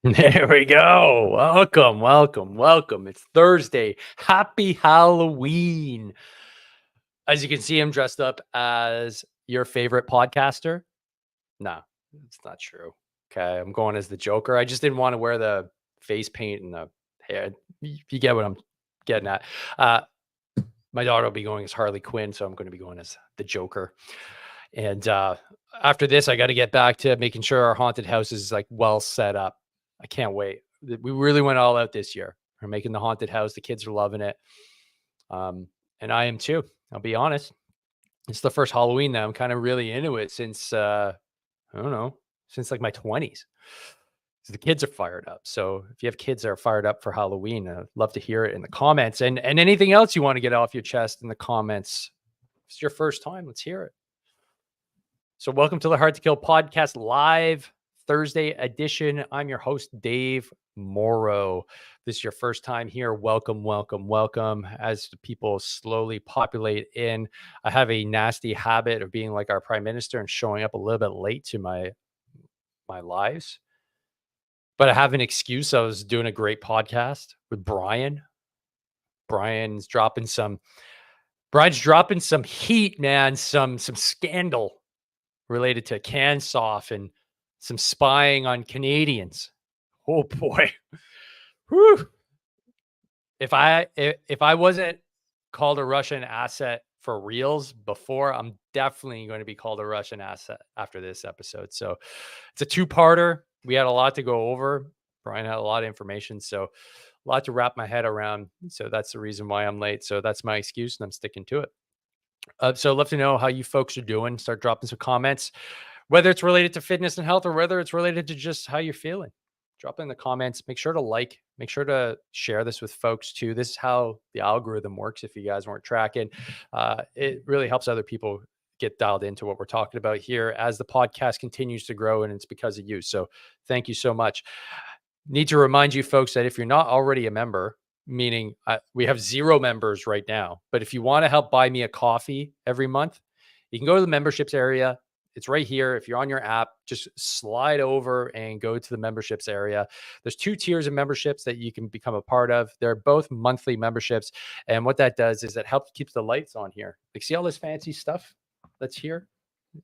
There we go. Welcome. It's Thursday. Happy Halloween. As you can see, I'm dressed up as your favorite podcaster. No, it's not true. Okay, I'm going as the Joker. I just didn't want to wear the face paint and the hair. You get what I'm getting at. Uh, my daughter will be going as Harley Quinn, so I'm going to be going as the Joker. And after this, I got to get back to making sure our haunted house is like well set up. I can't wait. We really went all out this year. We're making the haunted house. The kids are loving it. And I am too. I'll be honest. It's the first Halloween that I'm kind of really into it since I don't know, since like my 20s. So the kids are fired up. So if you have kids that are fired up for Halloween, I'd love to hear it in the comments. And anything else you want to get off your chest in the comments. If it's your first time, let's hear it. So welcome to the Hard to Kill podcast live Thursday edition. I'm your host, Dave Morrow. This is your first time here. Welcome. As the people slowly populate in, I have a nasty habit of being like our prime minister and showing up a little bit late to my lives. But I have an excuse. I was doing a great podcast with Brian. Brian's dropping some heat, man, some scandal related to CanSoft and some spying on Canadians. Oh boy. Whew. If I wasn't called a Russian asset for reals before, I'm definitely going to be called a Russian asset after this episode. So it's a two-parter. We had a lot to go over. Brian had a lot of information, so a lot to wrap my head around. So that's the reason why I'm late. So that's my excuse, and I'm sticking to it. So I'd love to know how you folks are doing. Start dropping some comments, whether it's related to fitness and health or whether it's related to just how you're feeling. Drop in the comments. Make sure to share this with folks too. This is how the algorithm works. If you guys weren't tracking, it really helps other people get dialed into what we're talking about here as the podcast continues to grow, and it's because of you. So thank you so much. Need to remind you folks that if you're not already a member, meaning we have 0 members right now, but if you want to help buy me a coffee every month, you can go to the memberships area. It's right here. If you're on your app, just slide over and go to the memberships area. There's 2 tiers of memberships that you can become a part of. They're both monthly memberships. And what that does is it helps keep the lights on here. Like, see all this fancy stuff that's here?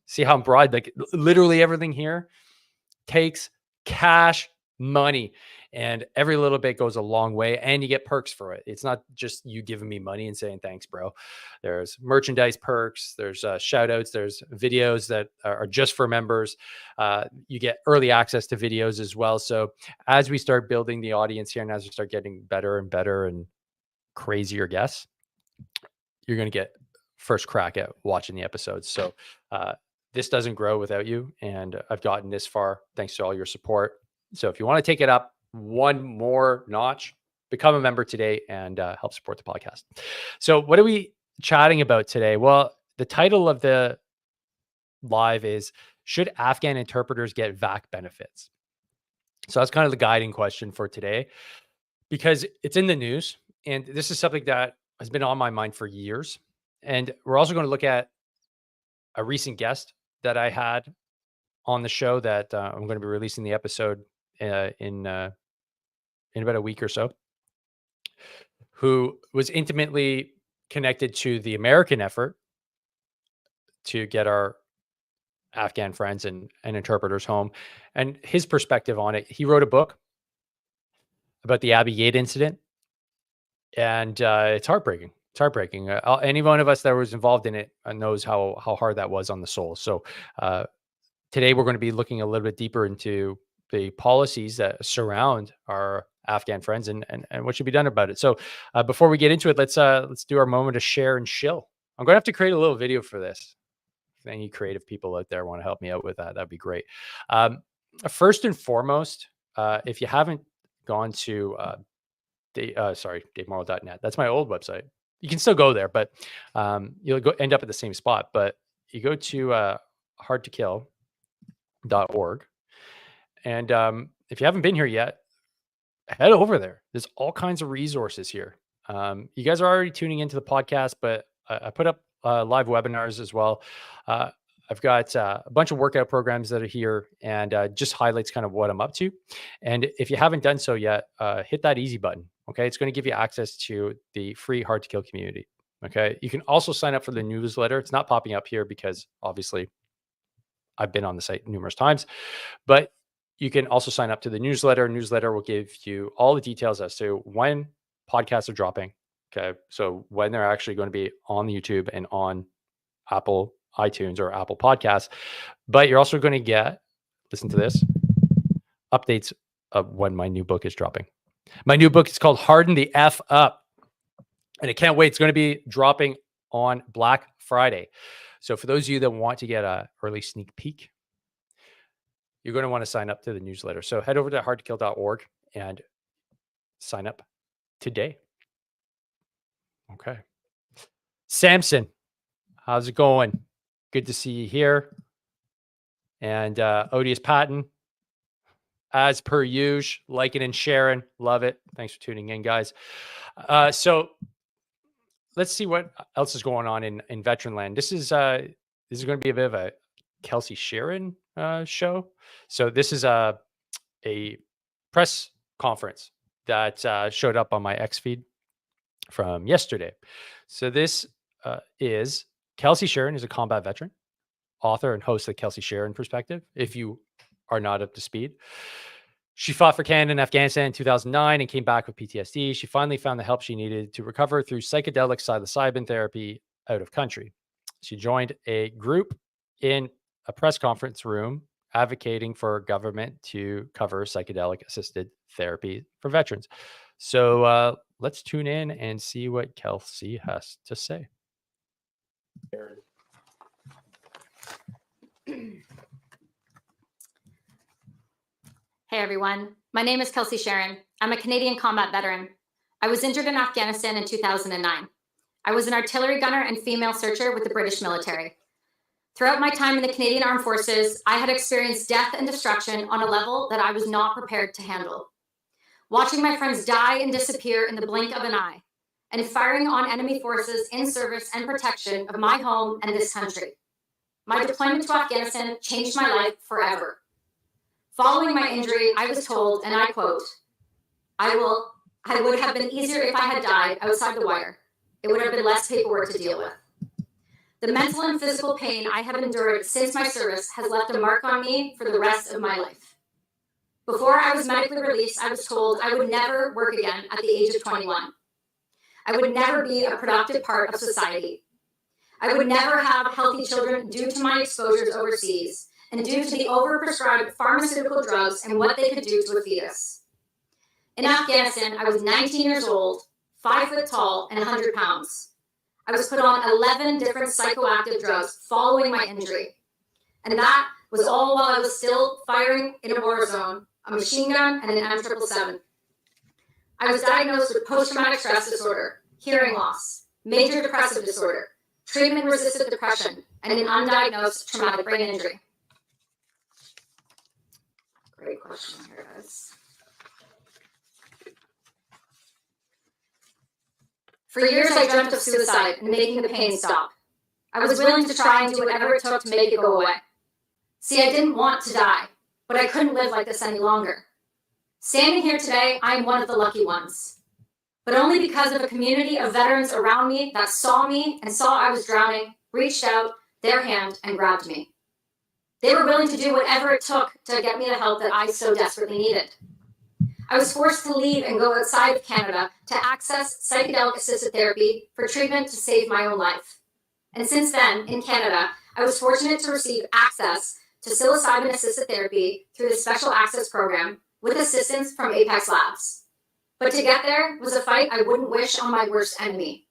See how I'm broad? Like, literally everything here takes cash money, and every little bit goes a long way, and you get perks for it. It's not just you giving me money and saying thanks, bro. There's merchandise perks, there's shout outs, there's videos that are just for members. You get early access to videos as well. So as we start building the audience here, and as we start getting better and better and crazier guests, you're going to get first crack at watching the episodes. So this doesn't grow without you, and I've gotten this far thanks to all your support. So if you want to take it up one more notch, become a member today and help support the podcast. So what are we chatting about today? Well, the title of the live is, should Afghan interpreters get VAC benefits? So that's kind of the guiding question for today, because it's in the news, and this is something that has been on my mind for years. And we're also going to look at a recent guest that I had on the show that I'm going to be releasing the episode in about a week or so, who was intimately connected to the American effort to get our Afghan friends and interpreters home, and his perspective on it. He wrote a book about the Abbey Gate incident, and it's heartbreaking. It's heartbreaking. Any one of us that was involved in it knows how hard that was on the soul. So today we're going to be looking a little bit deeper into the policies that surround our Afghan friends and what should be done about it. So before we get into it, let's do our moment to share and chill. I'm going to have to create a little video for this. If any creative people out there want to help me out with that, that'd be great. First and foremost, if you haven't gone to DaveMorrow.net, that's my old website. You can still go there, but you'll end up at the same spot. But you go to hardtokill.org, and if you haven't been here yet, head over there. There's all kinds of resources here. You guys are already tuning into the podcast, but I put up live webinars as well. I've got a bunch of workout programs that are here, and just highlights kind of what I'm up to. And if you haven't done so yet, hit that easy button. Okay. It's going to give you access to the free Hard to Kill community. Okay. You can also sign up for the newsletter. It's not popping up here because obviously I've been on the site numerous times, but you can also sign up to the newsletter. Newsletter will give you all the details as to when podcasts are dropping. Okay. So when they're actually going to be on YouTube and on Apple iTunes or Apple Podcasts, but you're also going to get, listen to this, updates of when my new book is dropping. My new book is called Harden the F Up, and I can't wait. It's going to be dropping on Black Friday. So for those of you that want to get an early sneak peek, you're going to want to sign up to the newsletter. So head over to hardtokill.org and sign up today. Okay. Samson, how's it going? Good to see you here. And Odious Patton, as per usual, liking and sharing. Love it. Thanks for tuning in, guys. So let's see what else is going on in veteran land. This is going to be a bit of a Kelsey Sharon show. So this is a press conference that showed up on my X feed from yesterday. So this is Kelsey Sharon is a combat veteran, author and host of the Kelsey Sharon Perspective. If you are not up to speed, she fought for Canada and Afghanistan in 2009 and came back with PTSD. She finally found the help she needed to recover through psychedelic psilocybin therapy out of country. She joined a group in a press conference room advocating for government to cover psychedelic assisted therapy for veterans. So let's tune in and see what Kelsey has to say. Hey everyone, my name is Kelsey Sharon. I'm a Canadian combat veteran. I was injured in Afghanistan in 2009. I was an artillery gunner and female searcher with the British military. Throughout my time in the Canadian Armed Forces, I had experienced death and destruction on a level that I was not prepared to handle. Watching my friends die and disappear in the blink of an eye, and firing on enemy forces in service and protection of my home and this country. My deployment to Afghanistan changed my life forever. Following my injury, I was told, and I quote, I would have been easier if I had died outside the wire. It would have been less paperwork to deal with. The mental and physical pain I have endured since my service has left a mark on me for the rest of my life. Before I was medically released, I was told I would never work again at the age of 21. I would never be a productive part of society. I would never have healthy children due to my exposures overseas and due to the overprescribed pharmaceutical drugs and what they could do to a fetus. In Afghanistan, I was 19 years old, 5 foot tall, and 100 pounds. I was put on 11 different psychoactive drugs following my injury. And that was all while I was still firing in a war zone, a machine gun, and an M777. I was diagnosed with post-traumatic stress disorder, hearing loss, major depressive disorder, treatment-resistant depression, and an undiagnosed traumatic brain injury. Great question here, guys. For years, I dreamt of suicide and making the pain stop. I was willing to try and do whatever it took to make it go away. See, I didn't want to die, but I couldn't live like this any longer. Standing here today, I am one of the lucky ones, but only because of a community of veterans around me that saw me and saw I was drowning, reached out their hand and grabbed me. They were willing to do whatever it took to get me the help that I so desperately needed. I was forced to leave and go outside of Canada to access psychedelic-assisted therapy for treatment to save my own life. And since then, in Canada, I was fortunate to receive access to psilocybin-assisted therapy through the Special Access Program with assistance from Apex Labs. But to get there was a fight I wouldn't wish on my worst enemy.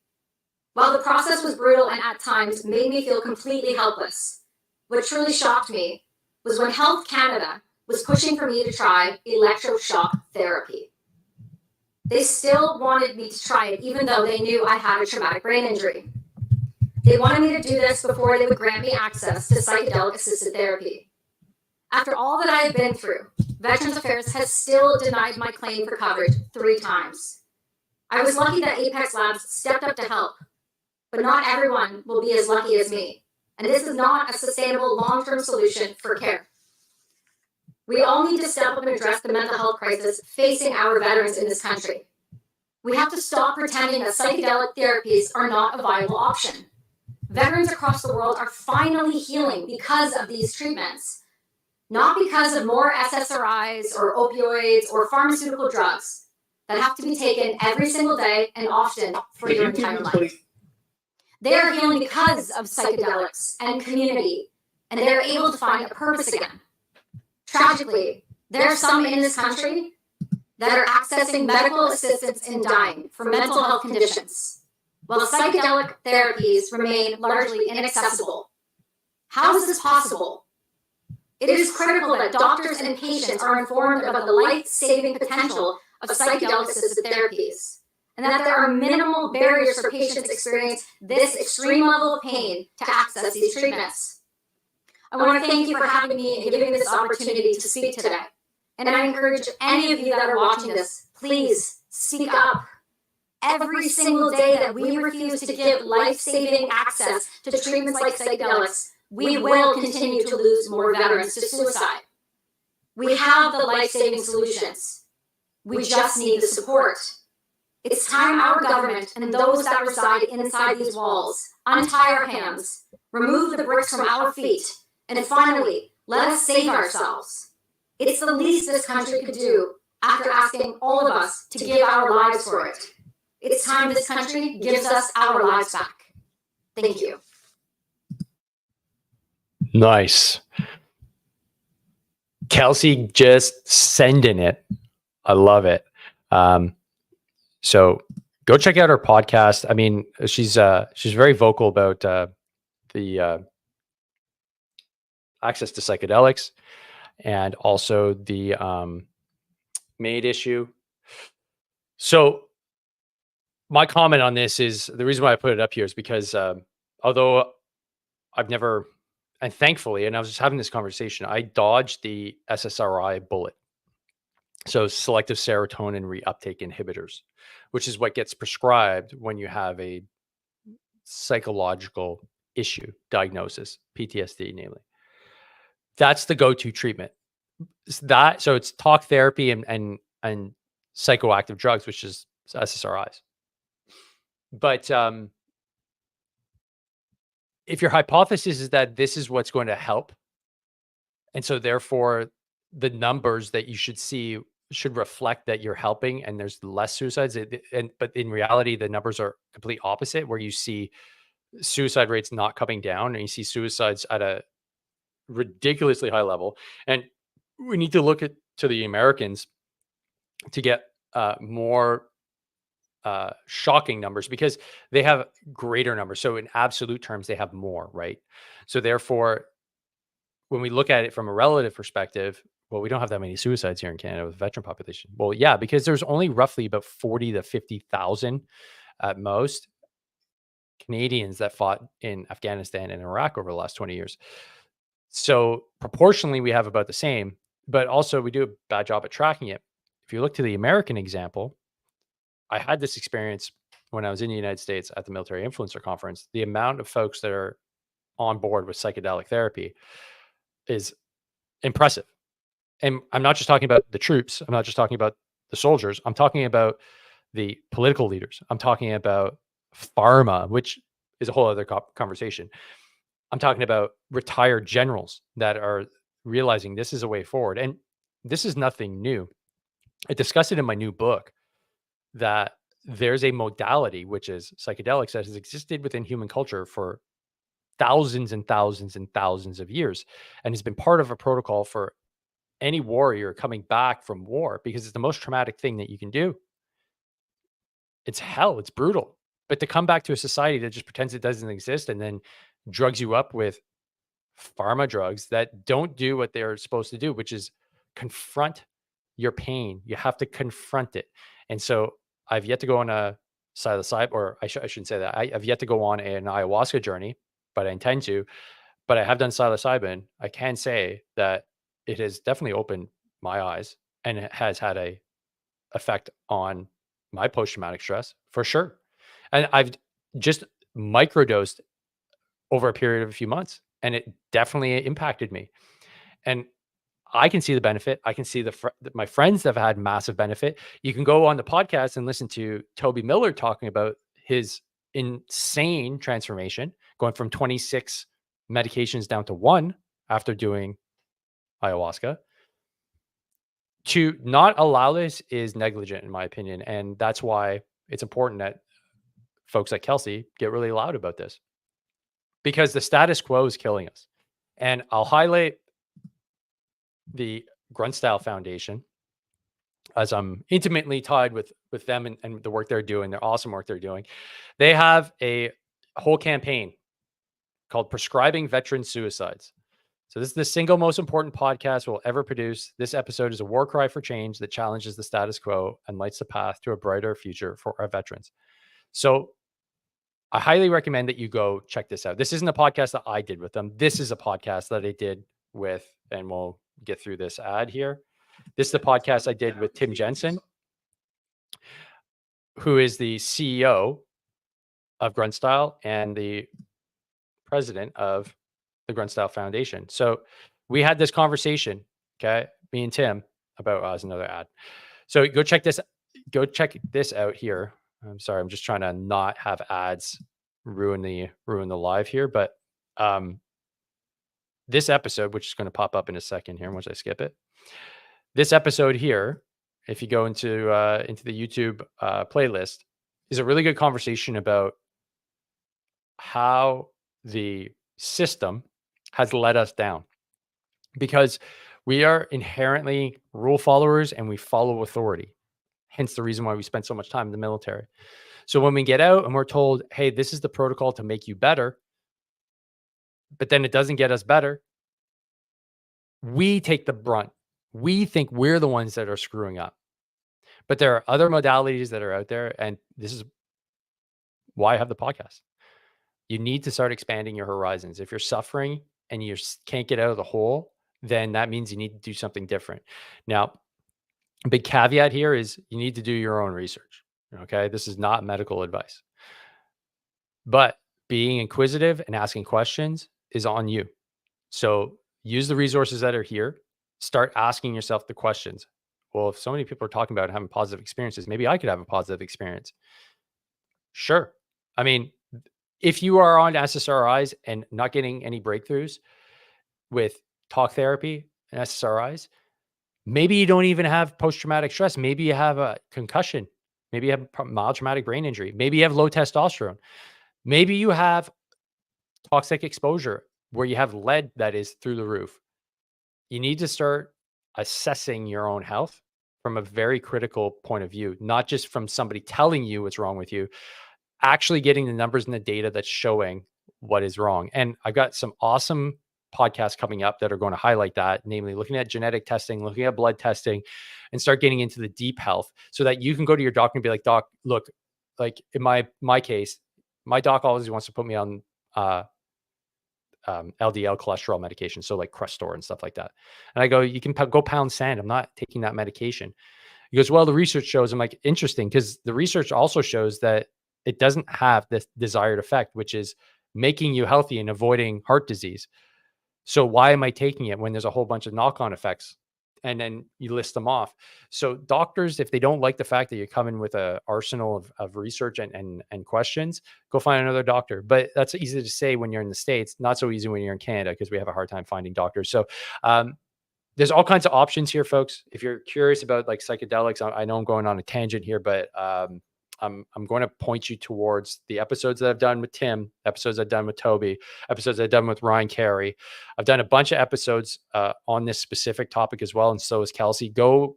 While the process was brutal and at times made me feel completely helpless, what truly shocked me was when Health Canada was pushing for me to try electroshock therapy. They still wanted me to try it even though they knew I had a traumatic brain injury. They wanted me to do this before they would grant me access to psychedelic-assisted therapy. After all that I have been through, Veterans Affairs has still denied my claim for coverage 3 times. I was lucky that Apex Labs stepped up to help, but not everyone will be as lucky as me. and this is not a sustainable long-term solution for care. We all need to step up and address the mental health crisis facing our veterans in this country. We have to stop pretending that psychedelic therapies are not a viable option. Veterans across the world are finally healing because of these treatments, not because of more SSRIs or opioids or pharmaceutical drugs that have to be taken every single day and often for your entire life. They are healing because of psychedelics and community, and they are able to find a purpose again. Tragically, there are some in this country that are accessing medical assistance in dying for mental health conditions, while psychedelic therapies remain largely inaccessible. How is this possible? It is critical that doctors and patients are informed about the life-saving potential of psychedelic-assisted therapies, and that there are minimal barriers for patients experience this extreme level of pain to access these treatments. I want to thank you for having me and giving me this opportunity to speak today. And I encourage any of you that are watching this, please speak up. Every single day that we refuse to give life-saving access to treatments like psychedelics, we will continue to lose more veterans to suicide. We have the life-saving solutions. We just need the support. It's time our government and those that reside inside these walls untie our hands, remove the bricks from our feet, and finally, let us save ourselves. It's the least this country could do after asking all of us to give our lives for it. It's time this country gives us our lives back. Thank you. Nice. Kelsey just sending it. I love it. So go check out her podcast. I mean, she's very vocal about the access to psychedelics and also the MAID issue. So my comment on this is, the reason why I put it up here is because although I've never, and thankfully, and I was just having this conversation, I dodged the SSRI bullet. So selective serotonin reuptake inhibitors, which is what gets prescribed when you have a psychological issue, diagnosis, PTSD, namely. That's the go-to treatment. So it's talk therapy and psychoactive drugs, which is SSRIs. But if your hypothesis is that this is what's going to help, and so therefore the numbers that you should see should reflect that you're helping and there's less suicides, but in reality, the numbers are complete opposite, where you see suicide rates not coming down and you see suicides at a ridiculously high level. And we need to look to the Americans to get more shocking numbers, because they have greater numbers. So in absolute terms, they have more, right? So therefore, when we look at it from a relative perspective, well, we don't have that many suicides here in Canada with the veteran population. Well, yeah, because there's only roughly about 40 to 50,000 at most Canadians that fought in Afghanistan and Iraq over the last 20 years. So proportionally, we have about the same, but also we do a bad job at tracking it. If you look to the American example, I had this experience when I was in the United States at the Military Influencer Conference. The amount of folks that are on board with psychedelic therapy is impressive. And I'm not just talking about the troops. I'm not just talking about the soldiers. I'm talking about the political leaders. I'm talking about pharma, which is a whole other conversation. I'm talking about retired generals that are realizing this is a way forward. And this is nothing new. I discussed it in my new book, that there's a modality, which is psychedelics, that has existed within human culture for thousands and thousands and thousands of years, and has been part of a protocol for any warrior coming back from war, because it's the most traumatic thing that you can do. It's hell. It's brutal. But to come back to a society that just pretends it doesn't exist and then drugs you up with pharma drugs that don't do what they're supposed to do, which is confront your pain. You have to confront it. And so I've yet to go on a psilocybin, or I shouldn't say that. I've yet to go on an ayahuasca journey, but I intend to. But I have done psilocybin. I can say that it has definitely opened my eyes, and it has had a effect on my post-traumatic stress for sure. And I've just microdosed over a period of a few months, and it definitely impacted me. And I can see the benefit. I can see my friends that have had massive benefit. You can go on the podcast and listen to Toby Miller talking about his insane transformation, going from 26 medications down to 1 after doing ayahuasca. To not allow this is negligent, in my opinion. And that's why it's important that folks like Kelsey get really loud about this, because the status quo is killing us. And I'll highlight the Grunt Style Foundation, as I'm intimately tied with them and the work they're doing, their awesome work they're doing. They have a whole campaign called Prescribing Veteran Suicides. So this is the single most important podcast we'll ever produce. This episode is a war cry for change that challenges the status quo and lights the path to a brighter future for our veterans. So I highly recommend that you go check this out. This isn't a podcast that I did with them. This is a podcast that I did with, and we'll get through this ad here. This is the podcast I did with Tim Jensen, who is the CEO of Grunt Style and the president of the Grunt Style Foundation. So we had this conversation, okay, me and Tim, about another ad. So go check this out here. I'm sorry, I'm just trying to not have ads ruin the live here, but this episode, which is going to pop up in a second here once I skip it. This episode here, if you go into the YouTube playlist, is a really good conversation about how the system has let us down, because we are inherently rule followers and we follow authority. Hence the reason why we spend so much time in the military. So when we get out and we're told, hey, this is the protocol to make you better, but then it doesn't get us better, we take the brunt. We think we're the ones that are screwing up. But there are other modalities that are out there, and this is why I have the podcast. You need to start expanding your horizons. If you're suffering and you can't get out of the hole, then that means you need to do something different. Now, a big caveat here is you need to do your own research. Okay. This is not medical advice, but being inquisitive and asking questions is on you. So use the resources that are here. Start asking yourself the questions. Well, if so many people are talking about having positive experiences, maybe I could have a positive experience. Sure. I mean, if you are on SSRIs and not getting any breakthroughs with talk therapy and SSRIs, maybe you don't even have post-traumatic stress. Maybe you have a concussion. Maybe you have mild traumatic brain injury. Maybe you have low testosterone. Maybe you have toxic exposure where you have lead that is through the roof. You need to start assessing your own health from a very critical point of view, not just from somebody telling you what's wrong with you, actually getting the numbers and the data that's showing what is wrong. And I've got some awesome podcasts coming up that are going to highlight that, namely looking at genetic testing, looking at blood testing, and start getting into the deep health so that you can go to your doctor and be like, doc, look, like in my case, my doc always wants to put me on LDL cholesterol medication. So like Crestor and stuff like that. And I go, you can go pound sand. I'm not taking that medication. He goes, well, the research shows. I'm like, interesting, because the research also shows that it doesn't have this desired effect, which is making you healthy and avoiding heart disease. So why am I taking it when there's a whole bunch of knock-on effects? And then you list them off. So doctors, if they don't like the fact that you come in with an arsenal of research and questions, go find another doctor. But that's easy to say when you're in the States, not so easy when you're in Canada, because we have a hard time finding doctors. So there's all kinds of options here, folks. If you're curious about like psychedelics, I know I'm going on a tangent here, but I'm going to point you towards the episodes that I've done with Tim, episodes I've done with Toby, episodes I've done with Ryan Carey. I've done a bunch of episodes on this specific topic as well, and so is Kelsey. Go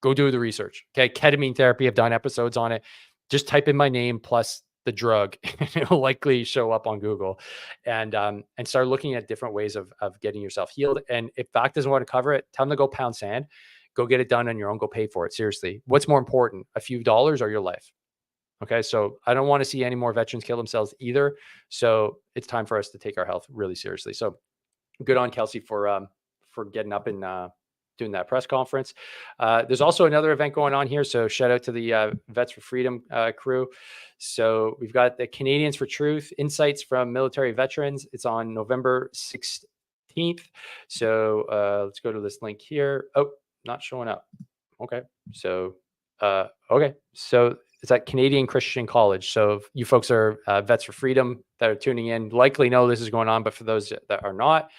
do the research. Okay, ketamine therapy. I've done episodes on it. Just type in my name plus the drug, and it'll likely show up on Google, and start looking at different ways of getting yourself healed. And if VAC doesn't want to cover it, tell them to go pound sand. Go get it done on your own. Go pay for it. Seriously. What's more important, a few dollars or your life? Okay. So I don't want to see any more veterans kill themselves either. So it's time for us to take our health really seriously. So good on Kelsey for getting up and doing that press conference. There's also another event going on here. So shout out to the Vets for Freedom crew. So we've got the Canadians for Truth, Insights from Military Veterans. It's on November 16th. So let's go to this link here. Oh, not showing up. Okay. So, okay. So it's at Canadian Christian College. So if you folks are Vets for Freedom that are tuning in, likely know this is going on, but for those that are not,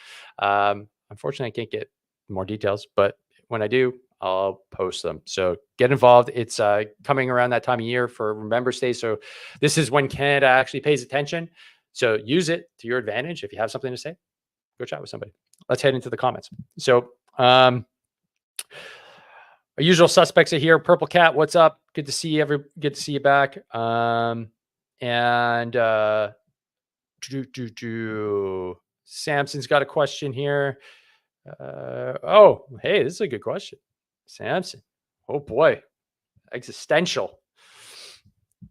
unfortunately, I can't get more details, but when I do, I'll post them. So get involved. It's coming around that time of year for Remembrance Day. So this is when Canada actually pays attention. So use it to your advantage. If you have something to say, go chat with somebody. Let's head into the comments. So our usual suspects are here. Purple Cat, what's up? Good to see you. Good to see you back. Samson's got a question here. Oh, hey, this is a good question. Samson. Oh boy. Existential.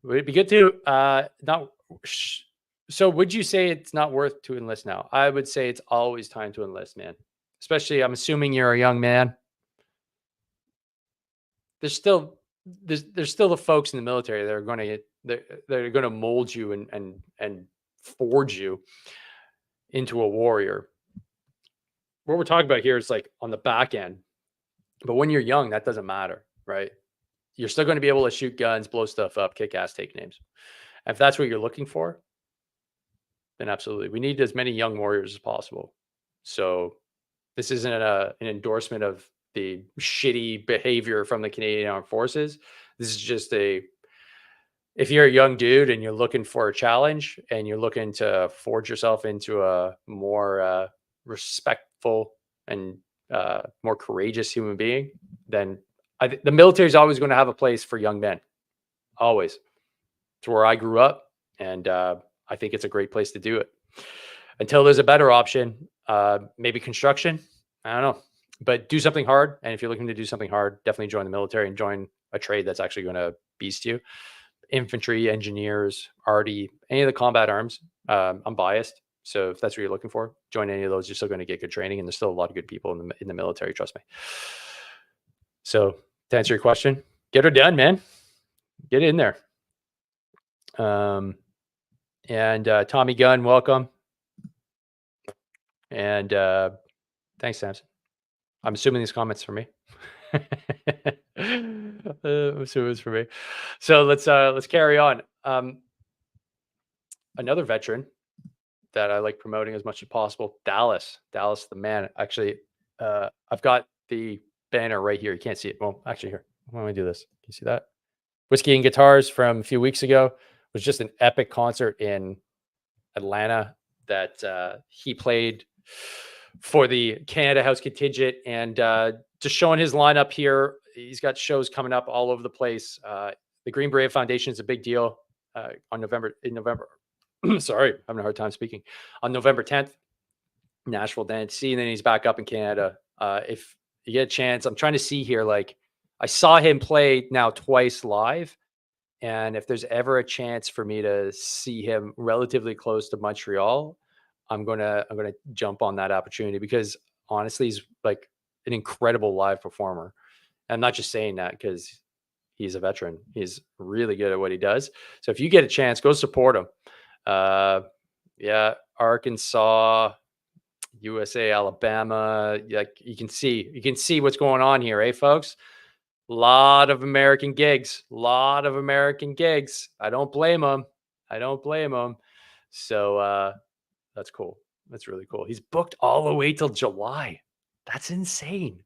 Would it be good to so would you say it's not worth to enlist now? I would say it's always time to enlist, man. Especially, I'm assuming you're a young man. There's still the folks in the military that are going to mold you and forge you into a warrior. What we're talking about here is like on the back end, but when you're young, that doesn't matter, right? You're still going to be able to shoot guns, blow stuff up, kick ass, take names. And if that's what you're looking for, then absolutely, we need as many young warriors as possible. So this isn't an endorsement of the shitty behavior from the Canadian Armed Forces. This is just if you're a young dude and you're looking for a challenge and you're looking to forge yourself into a more respectful and more courageous human being, then the military is always going to have a place for young men. Always. It's where I grew up, and I think it's a great place to do it. Until there's a better option, maybe construction. I don't know. But do something hard. And if you're looking to do something hard, definitely join the military and join a trade that's actually going to beast you. Infantry, engineers, arty, any of the combat arms. I'm biased. So if that's what you're looking for, join any of those. You're still going to get good training. And there's still a lot of good people in the military, trust me. So to answer your question, get her done, man. Get in there. And Tommy Gunn, welcome. And thanks, Samson. I'm assuming these comments for me. I'm assuming it's for me. So let's carry on. Another veteran that I like promoting as much as possible, Dallas the man. Actually, I've got the banner right here. You can't see it. Well, actually, here. Why don't I do this? Can you see that? Whiskey and Guitars from a few weeks ago. It was just an epic concert in Atlanta that he played for the Canada House contingent, and just showing his lineup here. He's got shows coming up all over the place. The Green Beret Foundation is a big deal in November. Sorry, having a hard time speaking. On November 10th, Nashville, Tennessee, and then he's back up in Canada. If you get a chance, I'm trying to see here. Like, I saw him play now twice live. And if there's ever a chance for me to see him relatively close to Montreal, I'm gonna jump on that opportunity, because honestly, he's like an incredible live performer. And I'm not just saying that because he's a veteran. He's really good at what he does. So if you get a chance, go support him. Yeah, Arkansas, USA, Alabama. Like, you can see what's going on here, eh, folks? Lot of American gigs. I don't blame them. So that's cool. That's really cool. He's booked all the way till July. That's insane.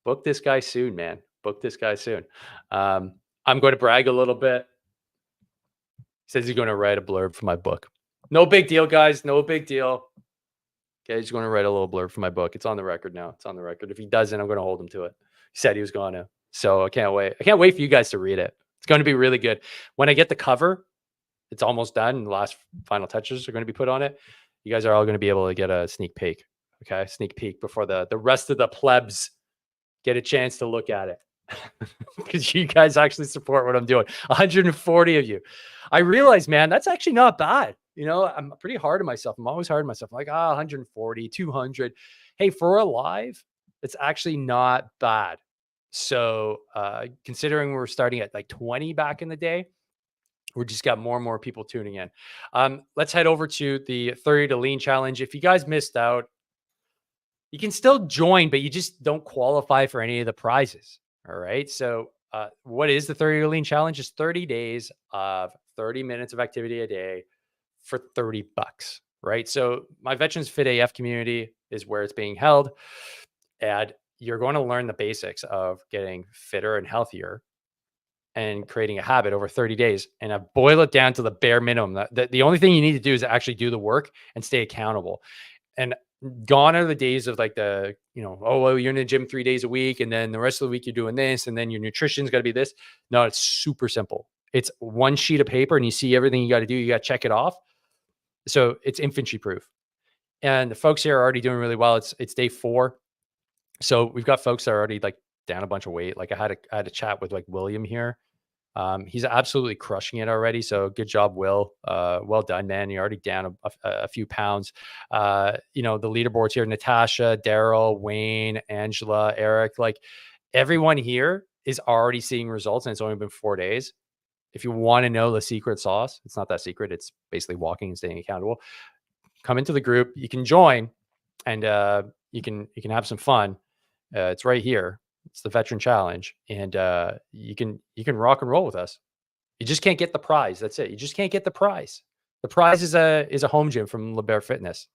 Book this guy soon, man. Book this guy soon. I'm going to brag a little bit. He says he's going to write a blurb for my book. No big deal, guys. No big deal. Okay, he's going to write a little blurb for my book. It's on the record now. It's on the record. If he doesn't, I'm going to hold him to it. He said he was going to. So I can't wait. I can't wait for you guys to read it. It's going to be really good. When I get the cover, it's almost done. The last final touches are going to be put on it. You guys are all going to be able to get a sneak peek. Okay, sneak peek before the rest of the plebs get a chance to look at it. Because you guys actually support what I'm doing. 140 of you. I realize, man, that's actually not bad. You know, I'm pretty hard on myself. I'm always hard on myself. I'm like, 140, 200. Hey, for a live, It's actually not bad. So considering we're starting at like 20 back in the day, we just got more and more people tuning in. Let's head over to the 30 to lean challenge. If you guys missed out, you can still join, but you just don't qualify for any of the prizes. All right. So what is the 30 to lean challenge? It's 30 days of 30 minutes of activity a day for $30, right? So my Veterans Fit AF community is where it's being held. And you're going to learn the basics of getting fitter and healthier and creating a habit over 30 days. And I boil it down to the bare minimum. The only thing you need to do is actually do the work and stay accountable. And gone are the days of like oh, well, you're in the gym 3 days a week, and then the rest of the week you're doing this, and then your nutrition's got to be this. No, it's super simple. It's one sheet of paper and you see everything you got to do. You got to check it off. So it's infantry proof. And the folks here are already doing really well. It's day 4. So we've got folks that are already like down a bunch of weight. Like I had a chat with like William here. He's absolutely crushing it already. So good job, Will. Well done, man. You're already down a few pounds. The leaderboards here, Natasha, Daryl, Wayne, Angela, Eric, like everyone here is already seeing results, and it's only been 4 days. If you want to know the secret sauce, it's not that secret. It's basically walking and staying accountable. Come into the group. You can join, and you can have some fun. It's right here. It's the Veteran Challenge, and you can rock and roll with us. You just can't get the prize. That's it. You just can't get the prize. The prize is a home gym from LeBear Fitness.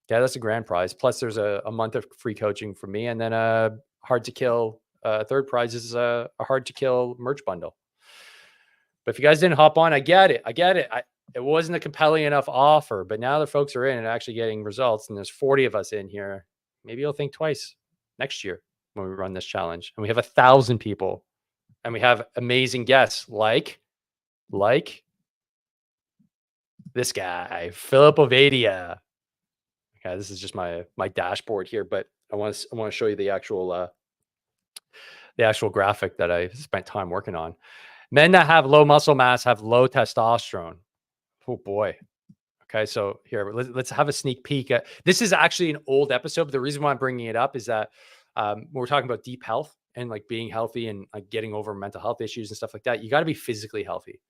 Yeah, that's a grand prize. Plus, there's a month of free coaching from me, and then a hard to kill. Third prize is a hard to kill merch bundle. But if you guys didn't hop on, I get it. It wasn't a compelling enough offer, but now the folks are in and actually getting results, and there's 40 of us in here. Maybe you'll think twice next year when we run this challenge. And we have 1,000 people, and we have amazing guests like this guy, Philip Ovadia. Okay, this is just my dashboard here, but I want to show you the actual graphic that I spent time working on. Men that have low muscle mass have low testosterone. Oh boy. Okay, so here, let's have a sneak peek. This is actually an old episode, but the reason why I'm bringing it up is that when we're talking about deep health and like being healthy and like getting over mental health issues and stuff like that, you got to be physically healthy.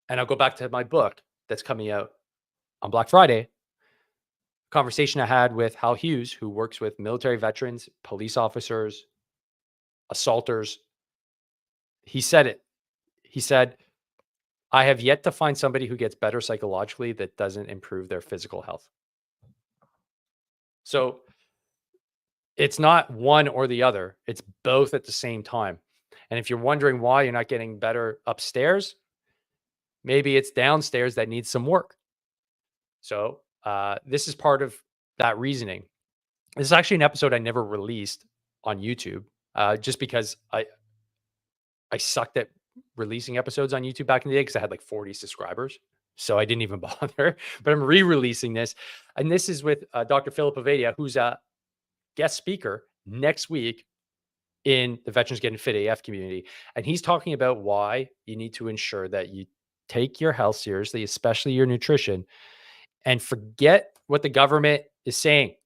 And I'll go back to my book that's coming out on Black Friday. Conversation I had with Hal Hughes, who works with military veterans, police officers, assaulters. He said it. He said, I have yet to find somebody who gets better psychologically that doesn't improve their physical health. So it's not one or the other. It's both at the same time. And if you're wondering why you're not getting better upstairs, maybe it's downstairs that needs some work. So this is part of that reasoning. This is actually an episode I never released on YouTube, just because I sucked at releasing episodes on YouTube back in the day because I had like 40 subscribers. So I didn't even bother, but I'm re-releasing this. And this is with Dr. Philip Ovadia, who's a guest speaker next week in the Veterans Getting Fit AF community. And he's talking about why you need to ensure that you take your health seriously, especially your nutrition, and forget what the government is saying.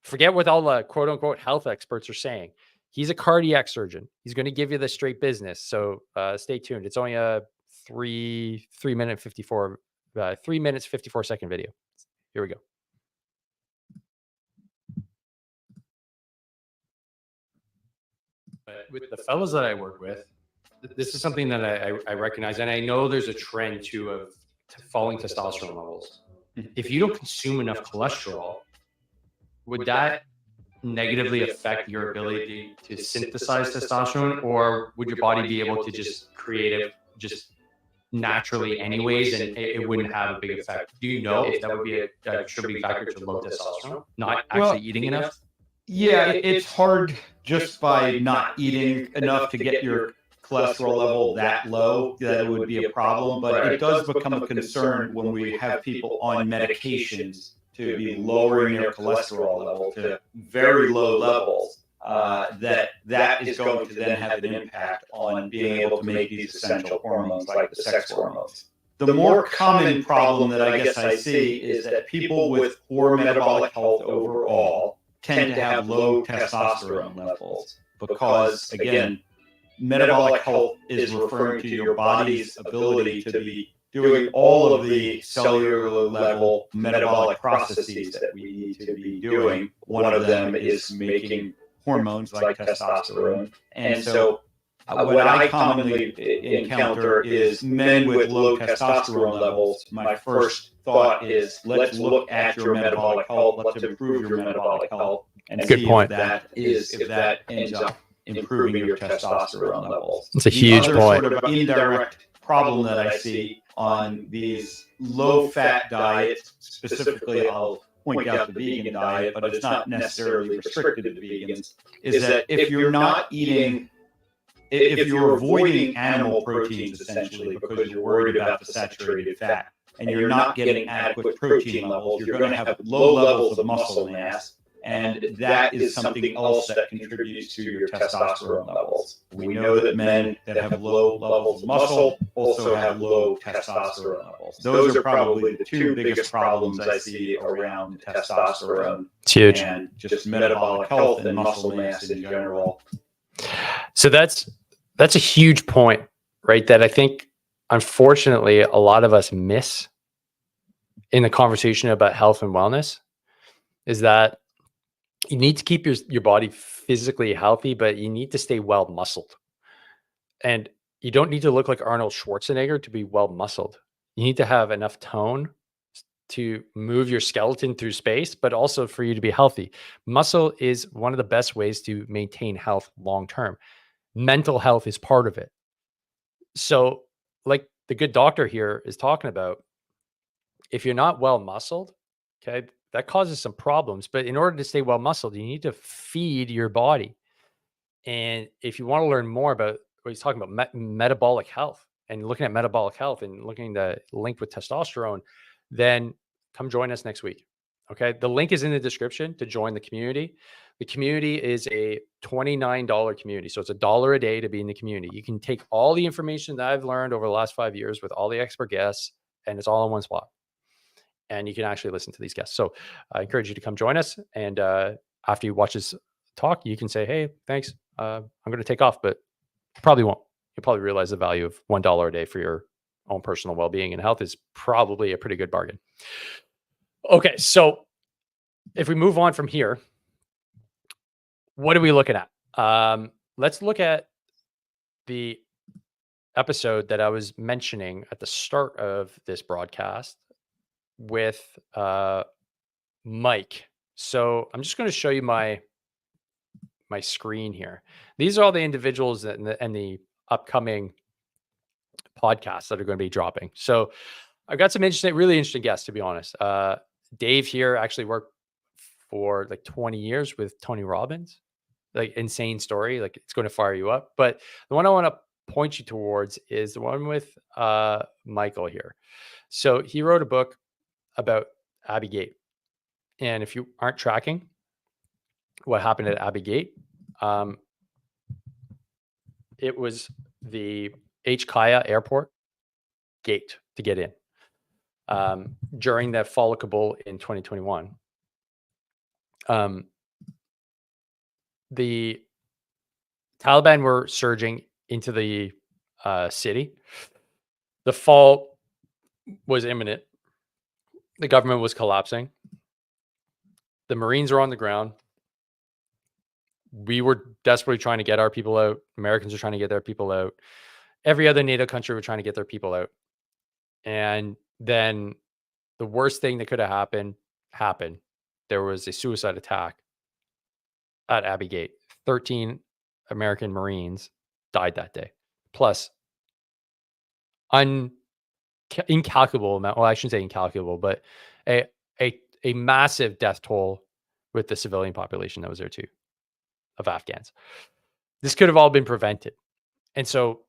Forget what all the quote unquote health experts are saying. He's a cardiac surgeon. He's going to give you the straight business. So stay tuned. It's only a 3 minutes 54 second video. Here we go. But with the fellows that I work with, this is something that I recognize, and I know there's a trend too of falling testosterone levels. If you don't consume enough cholesterol, would that negatively affect your ability to synthesize testosterone, or would your body be able to just create it just naturally anyways, and it wouldn't have a big effect? Do you know if that would be a contributing factor to low testosterone, not actually eating enough? Yeah, it's hard just by not eating enough to get your cholesterol level that low that it would be a problem, but it does become a concern when we have people on medications to be lowering their cholesterol level to very low levels, that is going to then have an impact on being able to make these essential hormones like the sex hormones. The more common problem that I guess I see is that people with poor metabolic health overall tend to have low testosterone levels because, again, metabolic health is referring to your body's ability to be doing all of the cellular level metabolic processes that we need to be doing. One of them is making hormones like testosterone. And so what I commonly encounter is men with low testosterone levels. My first thought is, let's look at your metabolic health. Let's improve your metabolic health and Good see point. if that ends up improving your testosterone levels. It's a huge other point. sort of indirect problem that I see on these low-fat diets, specifically, I'll point out the vegan diet, but it's not necessarily restricted to vegans, is that if you're not eating, if you're avoiding animal proteins essentially because you're worried about the saturated fat, and you're not getting adequate protein levels, you're going to have low levels of muscle mass. And that is something else that contributes to your testosterone levels. We know that men that have low levels of muscle also have low testosterone levels. Those are probably the two biggest problems I see around testosterone. It's huge. And just metabolic health and muscle mass in general. So that's a huge point, right? That I think, unfortunately, a lot of us miss in the conversation about health and wellness, is that you need to keep your body physically healthy, but you need to stay well muscled. And you don't need to look like Arnold Schwarzenegger to be well muscled. You need to have enough tone to move your skeleton through space, but also for you to be healthy. Muscle is one of the best ways to maintain health long term. Mental health is part of it. So, like the good doctor here is talking about, if you're not well muscled, okay, that causes some problems. But in order to stay well muscled, you need to feed your body. And if you want to learn more about what he's talking about, metabolic health, and looking at metabolic health and looking at the link with testosterone, then come join us next week. Okay. The link is in the description to join the community. The community is a $29 community. So it's $1 a day to be in the community. You can take all the information that I've learned over the last 5 years with all the expert guests, and it's all in one spot. And you can actually listen to these guests. So I encourage you to come join us. And after you watch this talk, you can say, hey, thanks. I'm going to take off, but you probably won't. You'll probably realize the value of $1 a day for your own personal well-being and health is probably a pretty good bargain. Okay. So if we move on from here, what are we looking at? Let's look at the episode that I was mentioning at the start of this broadcast with Mike. So I'm just going to show you my screen here. These are all the individuals and the upcoming podcasts that are going to be dropping. So I've got some really interesting guests, to be honest. Dave here actually worked for like 20 years with Tony Robbins, like insane story. Like it's going to fire you up. But the one I want to point you towards is the one with Michael here. So he wrote a book about Abbey Gate. And if you aren't tracking what happened at Abbey Gate, it was the Kaya Airport gate to get in during that fall cabal in 2021. The Taliban were surging into the city. The fall was imminent. The government was collapsing. The Marines were on the ground. We were desperately trying to get our people out. Americans were trying to get their people out. Every other NATO country were trying to get their people out. And then the worst thing that could have happened. There was a suicide attack at Abbey Gate. 13 American Marines died that day. Plus incalculable amount. Well, I shouldn't say incalculable, but a massive death toll with the civilian population that was there too, of Afghans. This could have all been prevented. And so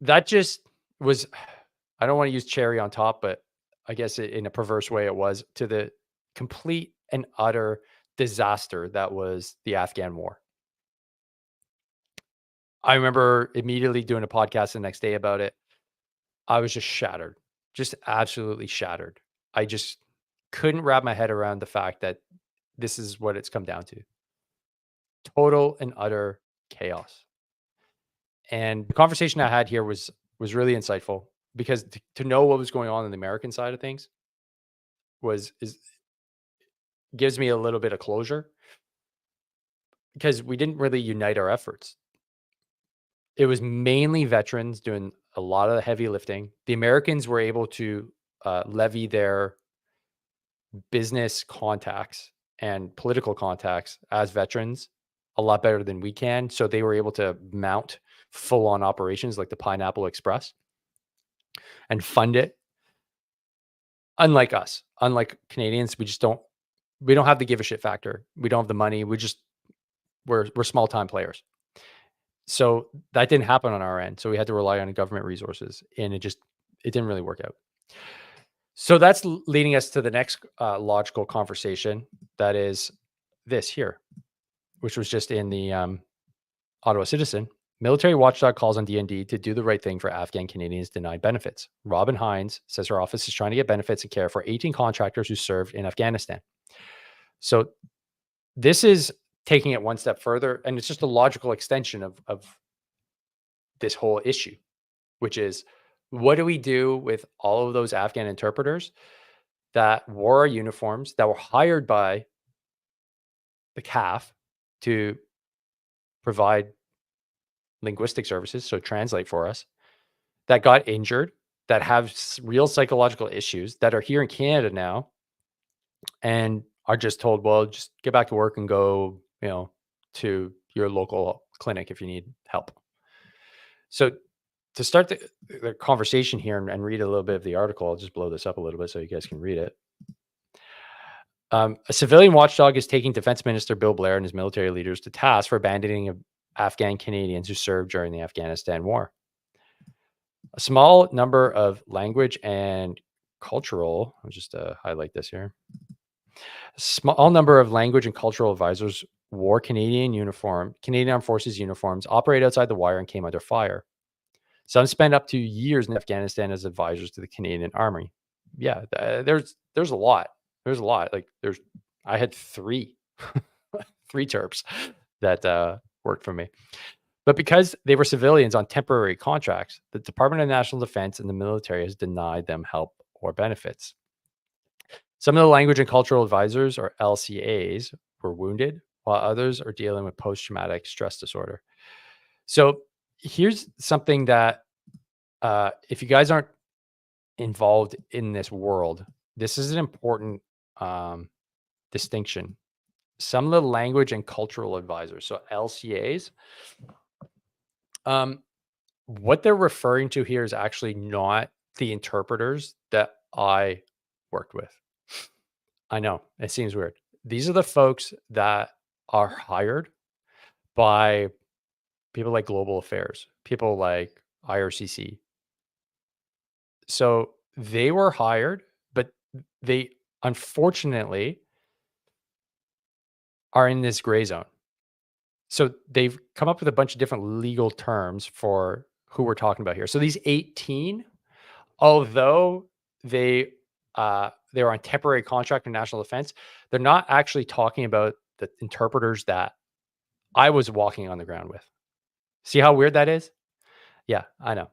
that just was, I don't want to use cherry on top, but I guess in a perverse way it was, to the complete and utter disaster that was the Afghan war. I remember immediately doing a podcast the next day about it. I was just shattered, just absolutely shattered. I just couldn't wrap my head around the fact that this is what it's come down to. Total and utter chaos. And the conversation I had here was really insightful, because to know what was going on the American side of things gives me a little bit of closure, because we didn't really unite our efforts. It was mainly veterans doing a lot of the heavy lifting. The Americans were able to levy their business contacts and political contacts as veterans a lot better than we can. So they were able to mount full on operations like the Pineapple Express and fund it. Unlike us, unlike Canadians, we don't have the give a shit factor. We don't have the money. We're small time players. So that didn't happen on our end. So we had to rely on government resources, and it didn't really work out. So that's leading us to the next logical conversation. That is this here, which was just in the Ottawa Citizen. Military watchdog calls on DND to do the right thing for Afghan Canadians denied benefits. Robin Hines says her office is trying to get benefits and care for 18 contractors who served in Afghanistan. So this is taking it one step further, and it's just a logical extension of this whole issue, which is, what do we do with all of those Afghan interpreters that wore our uniforms, that were hired by the CAF to provide linguistic services, so translate for us, that got injured, that have real psychological issues, that are here in Canada now and are just told, well, just get back to work and go, to your local clinic if you need help. So to start the conversation here and read a little bit of the article, I'll just blow this up a little bit so you guys can read it. A civilian watchdog is taking Defense Minister Bill Blair and his military leaders to task for abandoning Afghan Canadians who served during the Afghanistan war. A small number of language and cultural, I'll just highlight this here. A small number of language and cultural advisors wore Canadian Armed Forces uniforms, operated outside the wire, and came under fire. Some spent up to years in Afghanistan as advisors to the Canadian Army. Yeah, there's a lot. There's a lot. I had three terps that worked for me. But because they were civilians on temporary contracts, the Department of National Defense and the military has denied them help or benefits. Some of the language and cultural advisors, or LCAs, were wounded, while others are dealing with post-traumatic stress disorder. So here's something that if you guys aren't involved in this world, this is an important distinction. Some of the language and cultural advisors, so LCAs, what they're referring to here is actually not the interpreters that I worked with. I know it seems weird. These are the folks that are hired by people like Global Affairs, people like IRCC. So they were hired, but they unfortunately are in this gray zone. So they've come up with a bunch of different legal terms for who we're talking about here. So these 18, although they were on temporary contract in national defense, they're not actually talking about the interpreters that I was walking on the ground with. See how weird that is? Yeah, I know.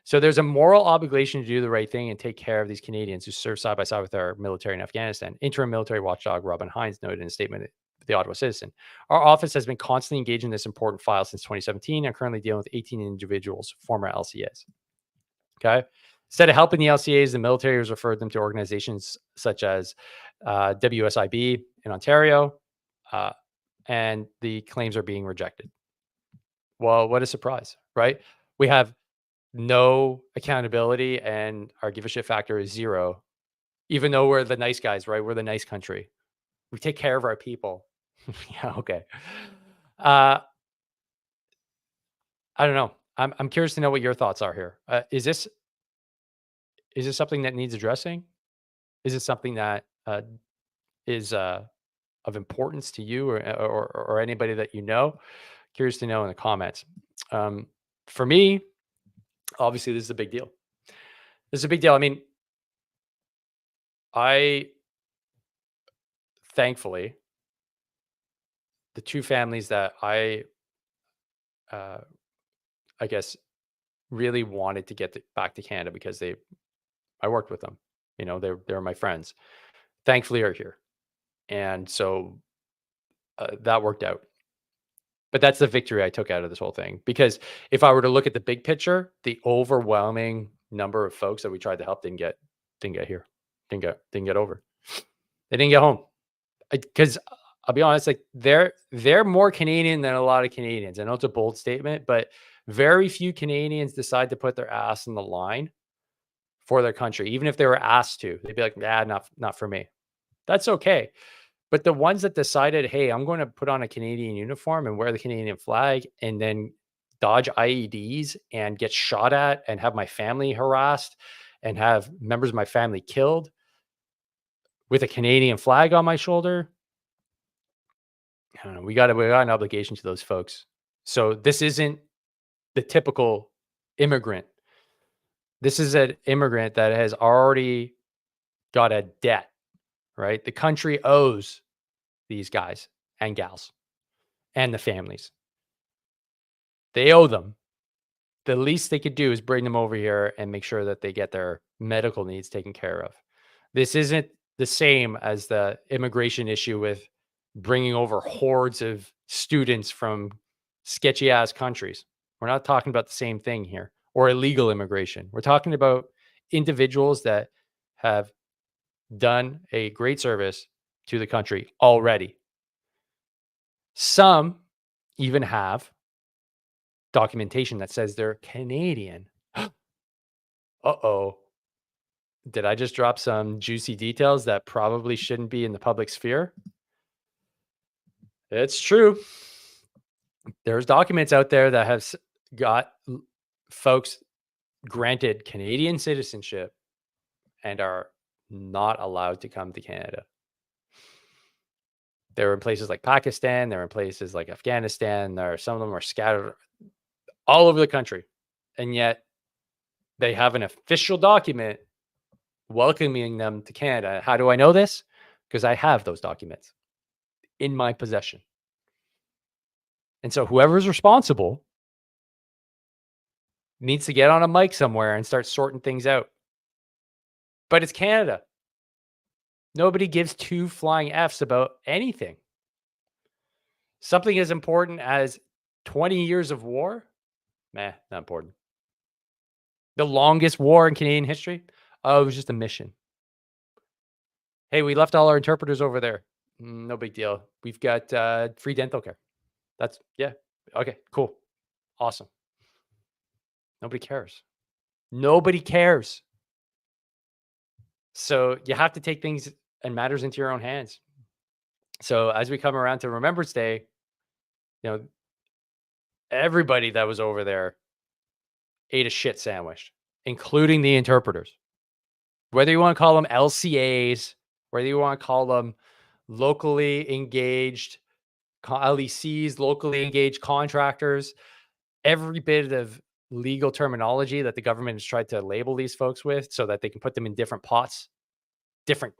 So there's a moral obligation to do the right thing and take care of these Canadians who serve side by side with our military in Afghanistan. Interim military watchdog Robin Hines noted in a statement to the Ottawa Citizen. Our office has been constantly engaged in this important file since 2017 and currently dealing with 18 individuals, former LCAs. Okay. Instead of helping the LCAs, the military has referred them to organizations such as WSIB in Ontario, and the claims are being rejected. Well, what a surprise, right? We have no accountability and our give a shit factor is zero, even though we're the nice guys, right? We're the nice country. We take care of our people. Yeah, okay. I don't know. I'm curious to know what your thoughts are here. Is this something that needs addressing? Is it something that is of importance to you or anybody that you know? Curious to know in the comments. For me, obviously, this is a big deal. This is a big deal. I mean, thankfully, the two families that I guess really wanted to get back to Canada because I worked with them. You know, they're my friends. Thankfully, are here, and so that worked out. But that's the victory I took out of this whole thing. Because if I were to look at the big picture, the overwhelming number of folks that we tried to help didn't get here, didn't get over. They didn't get home. Because I'll be honest, like they're more Canadian than a lot of Canadians. I know it's a bold statement, but very few Canadians decide to put their ass in the line for their country, even if they were asked to. They'd be like, "Nah, not for me." That's okay. But the ones that decided, hey, I'm going to put on a Canadian uniform and wear the Canadian flag and then dodge IEDs and get shot at and have my family harassed and have members of my family killed with a Canadian flag on my shoulder. I don't know. We got an obligation to those folks. So this isn't the typical immigrant. This is an immigrant that has already got a debt, right? The country owes these guys and gals and the families. They owe them. The least they could do is bring them over here and make sure that they get their medical needs taken care of. This isn't the same as the immigration issue with bringing over hordes of students from sketchy ass countries. We're not talking about the same thing here, or illegal immigration. We're talking about individuals that have done a great service to the country already. Some even have documentation that says they're Canadian. Uh-oh. Did I just drop some juicy details that probably shouldn't be in the public sphere? It's true. There's documents out there that have got folks granted Canadian citizenship and are not allowed to come to Canada. They're in places like Pakistan. They're in places like Afghanistan. Some of them are scattered all over the country. And yet they have an official document welcoming them to Canada. How do I know this? Because I have those documents in my possession. And so whoever's responsible needs to get on a mic somewhere and start sorting things out. But it's Canada. Nobody gives two flying Fs about anything. Something as important as 20 years of war? Not important. The longest war in Canadian history? Oh, it was just a mission. Hey, we left all our interpreters over there. No big deal. We've got free dental care. Yeah. Okay, cool. Awesome. Nobody cares. Nobody cares. So you have to take things and matters into your own hands. So as we come around to Remembrance Day, everybody that was over there ate a shit sandwich, including the interpreters. Whether you want to call them LCAs, whether you want to call them locally engaged LECs, locally engaged contractors, every bit of legal terminology that the government has tried to label these folks with so that they can put them in different pots, different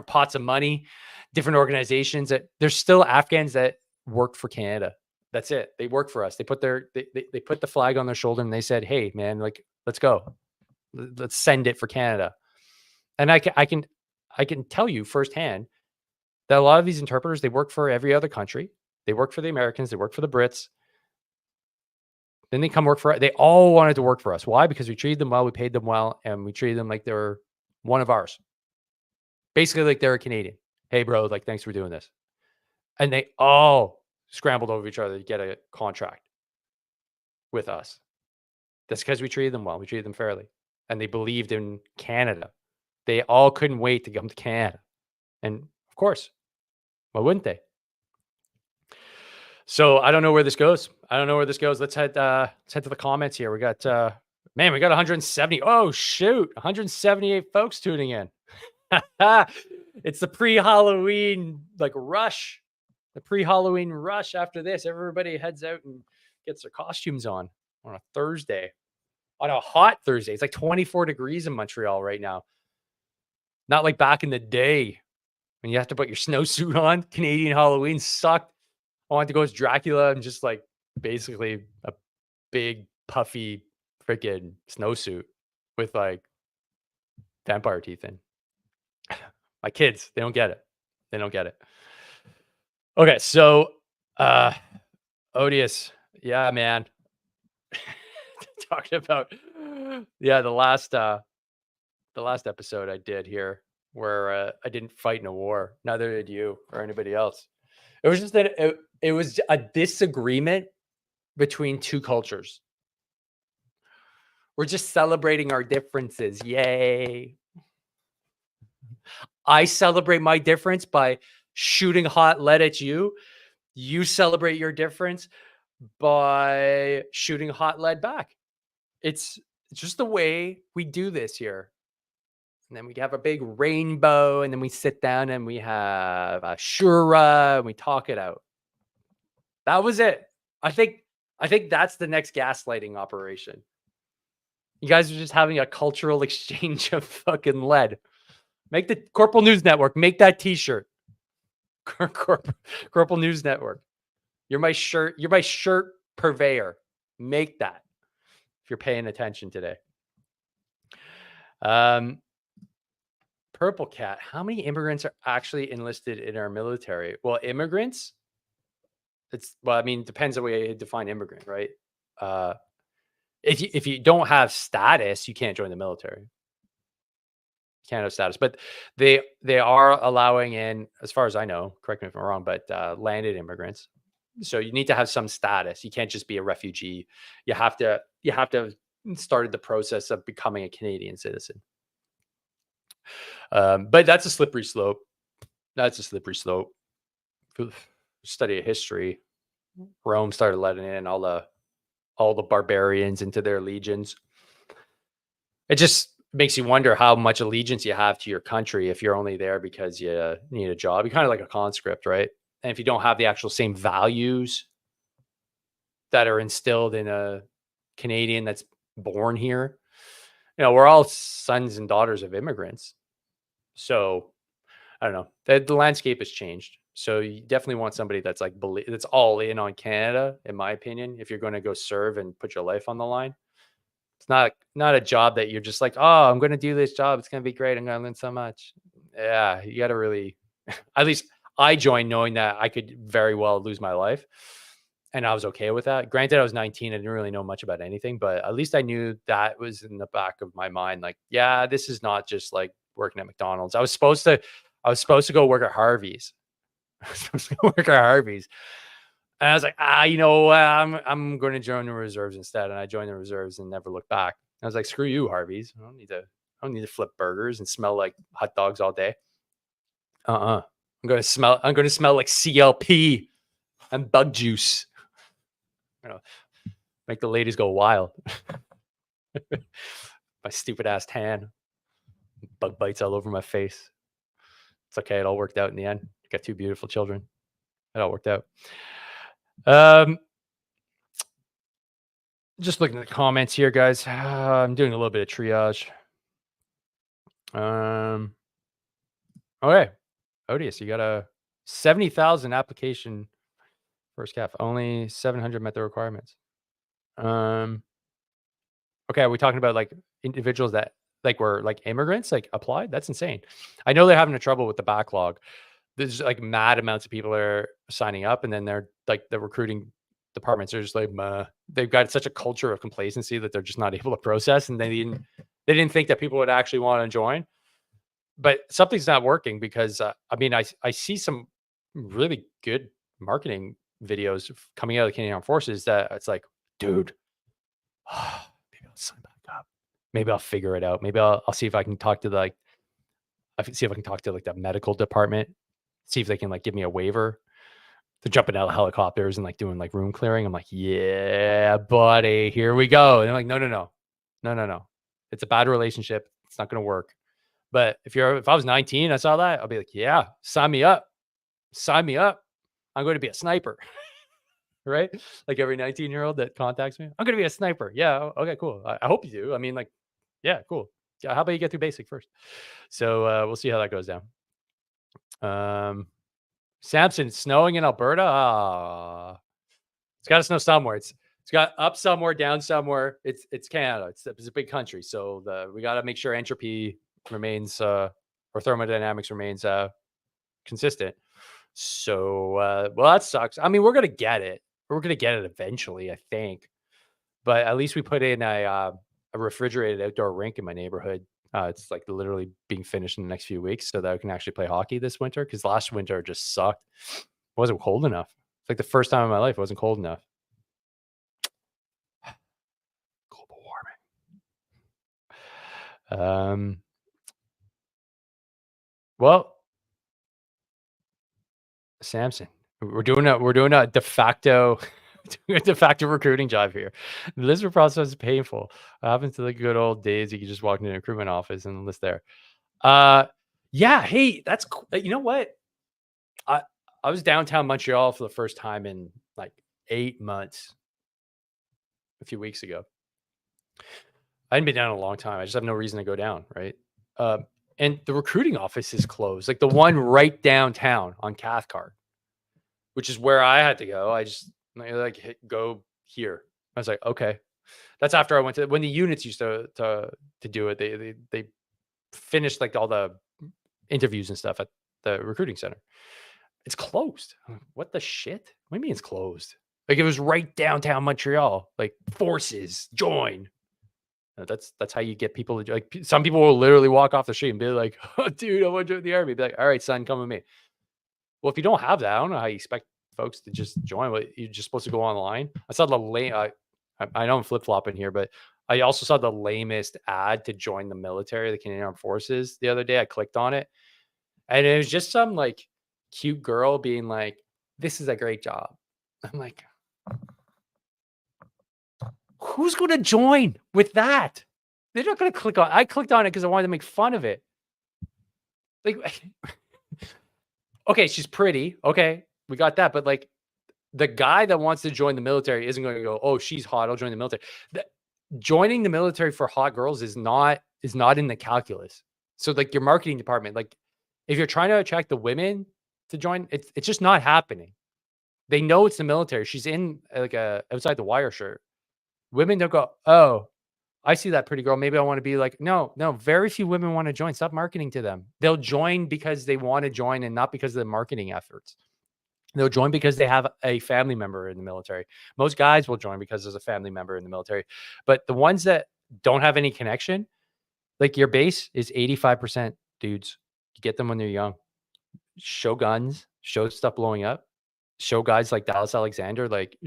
pots of money, different organizations. That there's still Afghans that work for Canada. That's it. They work for us. They put they put the flag on their shoulder and they said, "Hey, man, like let's go, let's send it for Canada." And I can tell you firsthand that a lot of these interpreters, they work for every other country. They work for the Americans. They work for the Brits. Then they come work for us. They all wanted to work for us. Why? Because we treated them well, we paid them well, and we treated them like they were one of ours. Basically, like they're a Canadian. Hey, bro, like thanks for doing this. And they all scrambled over each other to get a contract with us. That's because we treated them well. We treated them fairly. And they believed in Canada. They all couldn't wait to come to Canada. And of course, why wouldn't they? So I don't know where this goes. Let's head to the comments here. We got we got 170. Oh shoot, 178 folks tuning in. It's the pre-Halloween rush. The pre-Halloween rush after this. Everybody heads out and gets their costumes on a Thursday. On a hot Thursday. It's like 24 degrees in Montreal right now. Not like back in the day when you have to put your snowsuit on. Canadian Halloween sucked. I wanted to go as Dracula and just like basically a big puffy freaking snowsuit with like vampire teeth in. My kids, they don't get it. They don't get it. Okay, so Odious. Yeah, man. Talking about the last episode I did here where I didn't fight in a war. Neither did you or anybody else. It was just that it was a disagreement between two cultures. We're just celebrating our differences. Yay. I celebrate my difference by shooting hot lead at you. You celebrate your difference by shooting hot lead back. It's just the way we do this here. And then we have a big rainbow, and then we sit down and we have a shura and we talk it out. That was it. I think that's the next gaslighting operation. You guys are just having a cultural exchange of fucking lead. Make the Corporal News Network, make that t-shirt. Corporal News Network. You're my shirt purveyor. Make that if you're paying attention today. Purple Cat. How many immigrants are actually enlisted in our military? Well, immigrants, depends on the way you define immigrant, right? If you don't have status, you can't join the military. You can't have status, but they are allowing in, as far as I know, correct me if I'm wrong, but landed immigrants. So you need to have some status. You can't just be a refugee. You have to have started the process of becoming a Canadian citizen. But that's a slippery slope. Study of history. Rome started letting in all the barbarians into their legions. It just makes you wonder how much allegiance you have to your country if you're only there because you need a job. You're kind of like a conscript, right? And if you don't have the actual same values that are instilled in a Canadian that's born here, we're all sons and daughters of immigrants. So I don't know. The landscape has changed. So you definitely want somebody that's like that's all in on Canada, in my opinion. If you're going to go serve and put your life on the line, it's not a job that you're just like, oh, I'm going to do this job. It's going to be great. I'm going to learn so much. Yeah, you got to really. At least I joined knowing that I could very well lose my life, and I was okay with that. Granted, I was 19. I didn't really know much about anything, but at least I knew that was in the back of my mind. Like, yeah, this is not just like working at McDonald's. I was supposed to go work at Harvey's. And I was like, I'm going to join the reserves instead. And I joined the reserves and never looked back. I was like, screw you, Harvey's. I don't need to flip burgers and smell like hot dogs all day. I'm going to smell like CLP and bug juice. Make the ladies go wild. My stupid ass tan. Bug bites all over my face. It's okay. It all worked out in the end. Got 2 beautiful children. It all worked out. Just looking at the comments here, guys. I'm doing a little bit of triage. Okay. Odious, you got a 70,000 application first calf. Only 700 met the requirements. Okay, are we talking about like individuals that like were like immigrants, like applied? That's insane. I know they're having trouble with the backlog. There's like mad amounts of people that are signing up, and then they're like the recruiting departments are just like, they've got such a culture of complacency that they're just not able to process, and they didn't think that people would actually want to join. But something's not working because I see some really good marketing videos coming out of the Canadian Armed Forces that it's like, dude, maybe I'll sign back up. Maybe I'll figure it out. Maybe I'll see if I can talk to the medical department, see if they can like give me a waiver. They're jumping out of helicopters and like doing like room clearing. I'm like, yeah, buddy, here we go. And they're like, no. It's a bad relationship. It's not going to work. But if I was 19, I saw that, I'll be like, yeah, sign me up. I'm going to be a sniper. Right? Like every 19-year-old that contacts me, I'm going to be a sniper. Yeah. Okay, cool. I hope you do. I mean, like, yeah, cool. How about you get through basic first? So we'll see how that goes down. Samson, it's snowing in Alberta. It's got to snow somewhere. It's got up somewhere, down somewhere. It's Canada. It's a big country, so we got to make sure entropy remains or thermodynamics remains consistent. So well, that sucks. I mean, we're gonna get it. We're gonna get it eventually, I think. But at least we put in a refrigerated outdoor rink in my neighborhood. It's like literally being finished in the next few weeks, so that I can actually play hockey this winter. Because last winter just sucked. It wasn't cold enough. It's like the first time in my life it wasn't cold enough. Global warming. Well, Samson, we're doing a de facto recruiting job here. The list process is painful. What happens to the good old days? You can just walk into a recruitment office and list there. Yeah. Hey, that's cool. You know what? I was downtown Montreal for the first time in like 8 months. A few weeks ago. I hadn't been down in a long time. I just have no reason to go down, right? And the recruiting office is closed, like the one right downtown on Cathcart, which is where I had to go. I just go here. I was like, okay. That's after I went to when the units used to do it. They finished like all the interviews and stuff at the recruiting center. It's closed. What the shit? What do you mean it's closed? Like it was right downtown Montreal. Like forces join. That's how you get people to like. Some people will literally walk off the street and be like, "Oh, dude, I want to join the army." Be like, "All right, son, come with me." Well, if you don't have that, I don't know how you expect folks to just join. What you're just supposed to go online. I saw the I know I'm flip flopping here, but I also saw the lamest ad to join the military, the Canadian Armed Forces, the other day. I clicked on it, and it was just some like cute girl being like, "This is a great job." I'm like, who's going to join with that? They're not going to click on. I clicked on it because I wanted to make fun of it. Like, okay, she's pretty. Okay, we got that. But like, the guy that wants to join the military isn't going to go, "Oh, she's hot. I'll join the military." Joining the military for hot girls is not in the calculus. So like your marketing department, like if you're trying to attract the women to join, it's just not happening. They know it's the military. She's in like a outside the wire shirt. Women don't go, "Oh, I see that pretty girl. Maybe I want to be like," no, very few women want to join. Stop marketing to them. They'll join because they want to join and not because of the marketing efforts. They'll join because they have a family member in the military. Most guys will join because there's a family member in the military. But the ones that don't have any connection, like your base is 85% dudes. You get them when they're young. Show guns, show stuff blowing up. Show guys like Dallas Alexander, like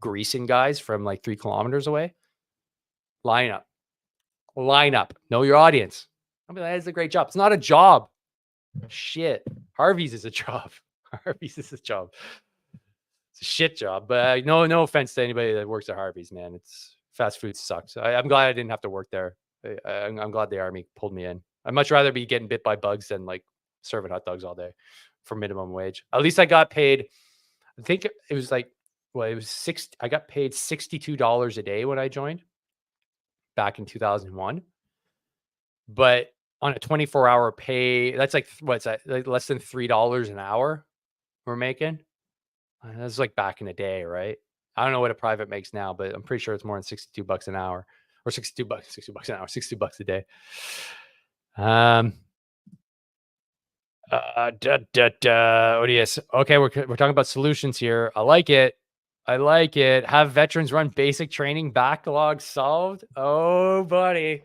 greasing guys from like 3 kilometers away. Line up. Know your audience. I mean, that is a great job. It's not a job. Shit. Harvey's is a job. Harvey's is a job. It's a shit job. But no offense to anybody that works at Harvey's, man. It's fast food sucks. I'm glad I didn't have to work there. I'm glad the army pulled me in. I'd much rather be getting bit by bugs than like serving hot dogs all day for minimum wage. At least I got paid. I think it was like, well, it was I got paid $62 a day when I joined back in 2001. But on a 24-hour pay, that's like, what's that? Like less than $3 an hour we're making. That's like back in the day, right? I don't know what a private makes now, but I'm pretty sure it's more than $62 an hour or $62 an hour, $60 a day. ODS. Okay, we're talking about solutions here. I like it. Have veterans run basic training, backlog solved. Oh, buddy.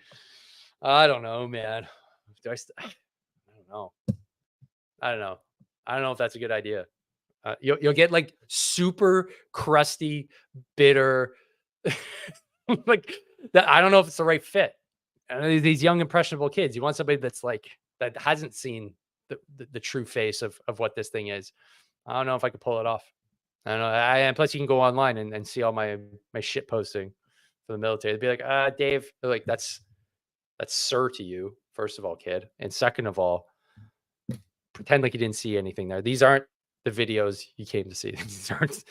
I don't know, man. I don't know. I don't know if that's a good idea. You'll get like super crusty, bitter, like that. I don't know if it's the right fit. And these young impressionable kids, you want somebody that's like that hasn't seen the true face of what this thing is. I don't know if I could pull it off. I don't know. And plus, you can go online and see all my shit posting for the military. They'd be like, Dave, they're like, that's sir to you, first of all, kid. And second of all, pretend like you didn't see anything there. These aren't the videos you came to see. These aren't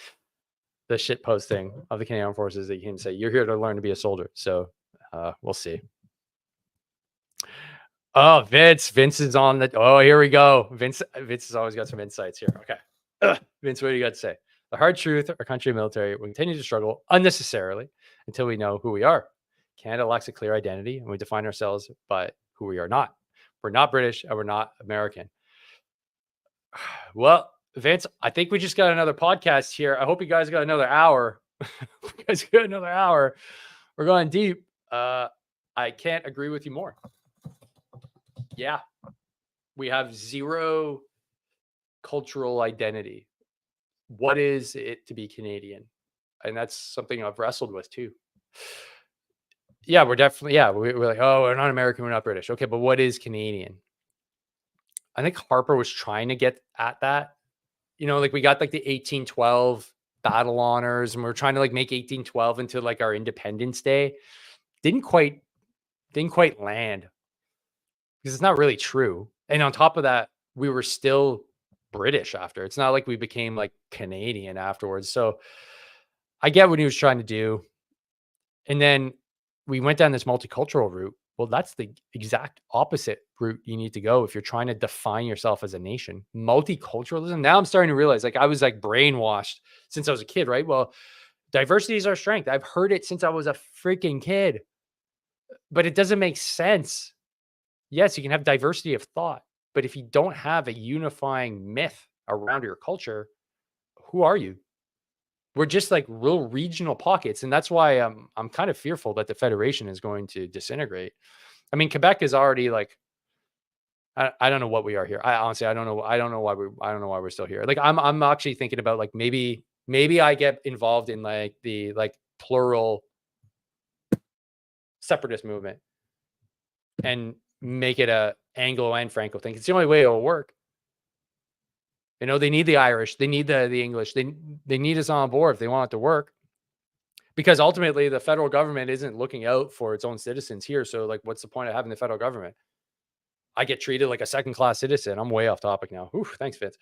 the shit posting of the Canadian Armed Forces that you came to say. You're here to learn to be a soldier. So we'll see. Oh, Vince is on the. Oh, here we go. Vince has always got some insights here. Okay. Vince, what do you got to say? The hard truth, our country and military will continue to struggle unnecessarily until we know who we are. Canada lacks a clear identity, and we define ourselves by who we are not. We're not British, and we're not American. Well, Vince, I think we just got another podcast here. I hope you guys got another hour. You guys got another hour. We're going deep. I can't agree with you more. Yeah. We have zero cultural identity. What is it to be Canadian? And that's something I've wrestled with too. Yeah, we're definitely, we're like, oh, we're not American, we're not British. Okay, but what is Canadian? I think Harper was trying to get at that. You know, like we got like the 1812 battle honors, and we're trying to like make 1812 into like our Independence Day. Didn't quite land, because it's not really true. And on top of that, we were still British after. It's not like we became like Canadian afterwards. So I get what he was trying to do. And then we went down this multicultural route. Well, that's the exact opposite route you need to go if you're trying to define yourself as a nation. Multiculturalism. Now I'm starting to realize, like, I was like brainwashed since I was a kid, right? Well, diversity is our strength. I've heard it since I was a freaking kid, but it doesn't make sense. Yes, you can have diversity of thought, but if you don't have a unifying myth around your culture, who are you? We're just like real regional pockets. And that's why I'm kind of fearful that the Federation is going to disintegrate. I mean, Quebec is already like, I don't know what we are here. I honestly, I don't know why we're still here. Like I'm actually thinking about like, maybe I get involved in like the like plural separatist movement and make it a Anglo and Franco thing. It's the only way it'll work. You know, they need the Irish, they need the English, they need us on board if they want it to work. Because ultimately the federal government isn't looking out for its own citizens here. So like, what's the point of having the federal government? I get treated like a second-class citizen. I'm way off topic now. Ooh, thanks, Vince.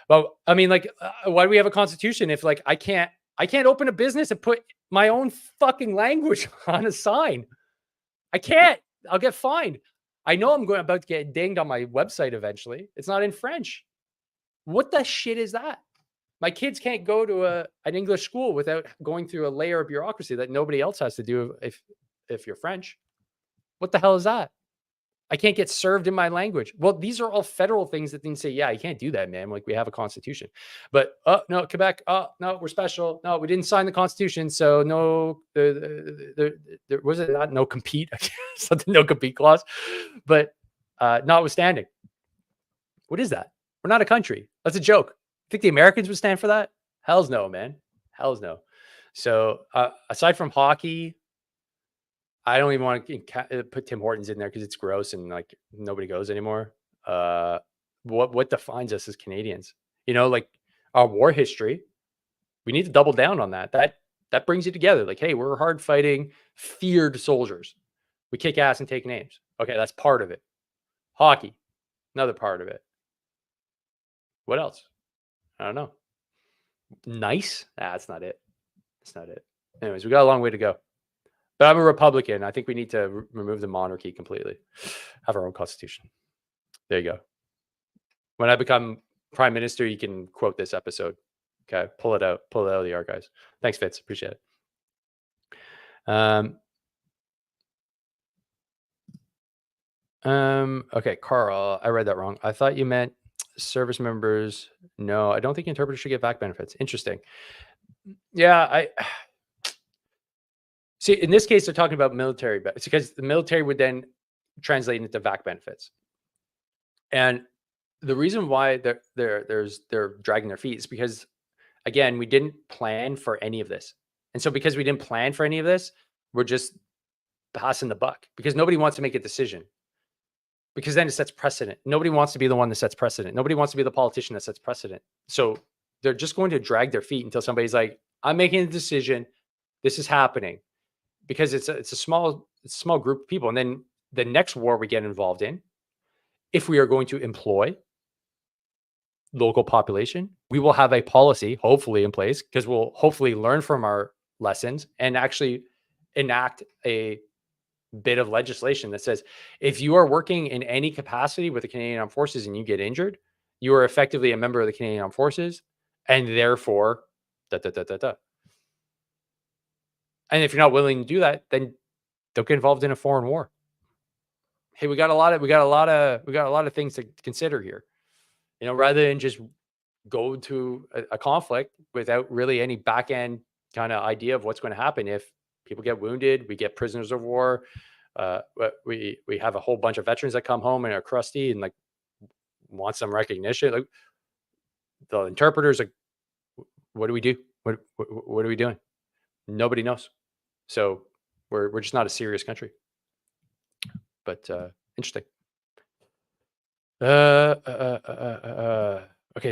Well, I mean, like, why do we have a constitution if like I can't open a business and put my own fucking language on a sign? I can't. I'll get fined. I know I'm about to get dinged on my website eventually. It's not in French. What the shit is that? My kids can't go to an English school without going through a layer of bureaucracy that nobody else has to do if you're French. What the hell is that? I can't get served in my language. Well, these are all federal things that things say, yeah, you can't do that, man. Like, we have a constitution. But, oh, no, Quebec, oh, no, we're special. No, we didn't sign the constitution. So no, there was it not no compete, something no compete clause. But notwithstanding, what is that? We're not a country. That's a joke. Think the Americans would stand for that? Hells no, man. Hells no. So aside from hockey, I don't even want to put Tim Hortons in there because it's gross and like nobody goes anymore. What defines us as Canadians? You know, like our war history. We need to double down on that. That brings you together. Like, hey, we're hard fighting, feared soldiers. We kick ass and take names. Okay, that's part of it. Hockey, another part of it. What else? I don't know. Nice? That's not it. That's not it. Anyways, we got a long way to go. But I'm a Republican. I think we need to remove the monarchy completely. Have our own constitution. There you go. When I become prime minister, you can quote this episode. Okay, pull it out of the archives. Thanks, Fitz. Appreciate it. Okay, Carl, I read that wrong. I thought you meant service members. No, I don't think interpreters should get VAC benefits. Interesting. Yeah, see, in this case, they're talking about military benefits because the military would then translate into VAC benefits. And the reason why they're dragging their feet is because, again, we didn't plan for any of this. And so because we didn't plan for any of this, we're just passing the buck because nobody wants to make a decision. Because then it sets precedent. Nobody wants to be the one that sets precedent. Nobody wants to be the politician that sets precedent. So they're just going to drag their feet until somebody's like, I'm making a decision. This is happening. Because it's a small group of people. And then the next war we get involved in, if we are going to employ local population, we will have a policy hopefully in place because we'll hopefully learn from our lessons and actually enact a bit of legislation that says if you are working in any capacity with the Canadian Armed Forces and you get injured, you are effectively a member of the Canadian Armed Forces And therefore, da, da, da, da, da. And if you're not willing to do that, then don't get involved in a foreign war. Hey, we got a lot of things to consider here. Rather than just go to a conflict without really any back end kind of idea of what's going to happen. If people get wounded, we get prisoners of war. We have a whole bunch of veterans that come home and are crusty and like want some recognition. Like the interpreters, like, what do we do? What are we doing? Nobody knows. So we're just not a serious country. But interesting. Okay,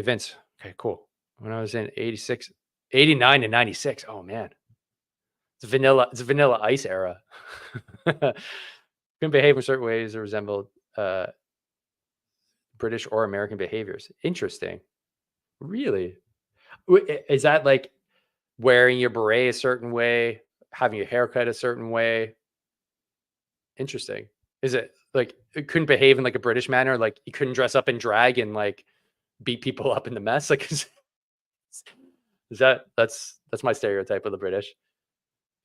Vince. Okay, cool. When I was in 86, 89 to 96. Oh man. It's vanilla ice era. Couldn't behave in certain ways that resembled British or American behaviors. Interesting. Really? Is that like wearing your beret a certain way, having your haircut a certain way? Interesting. Is it like it couldn't behave in like a British manner? Like you couldn't dress up in drag and like beat people up in the mess? Like is that's my stereotype of the British.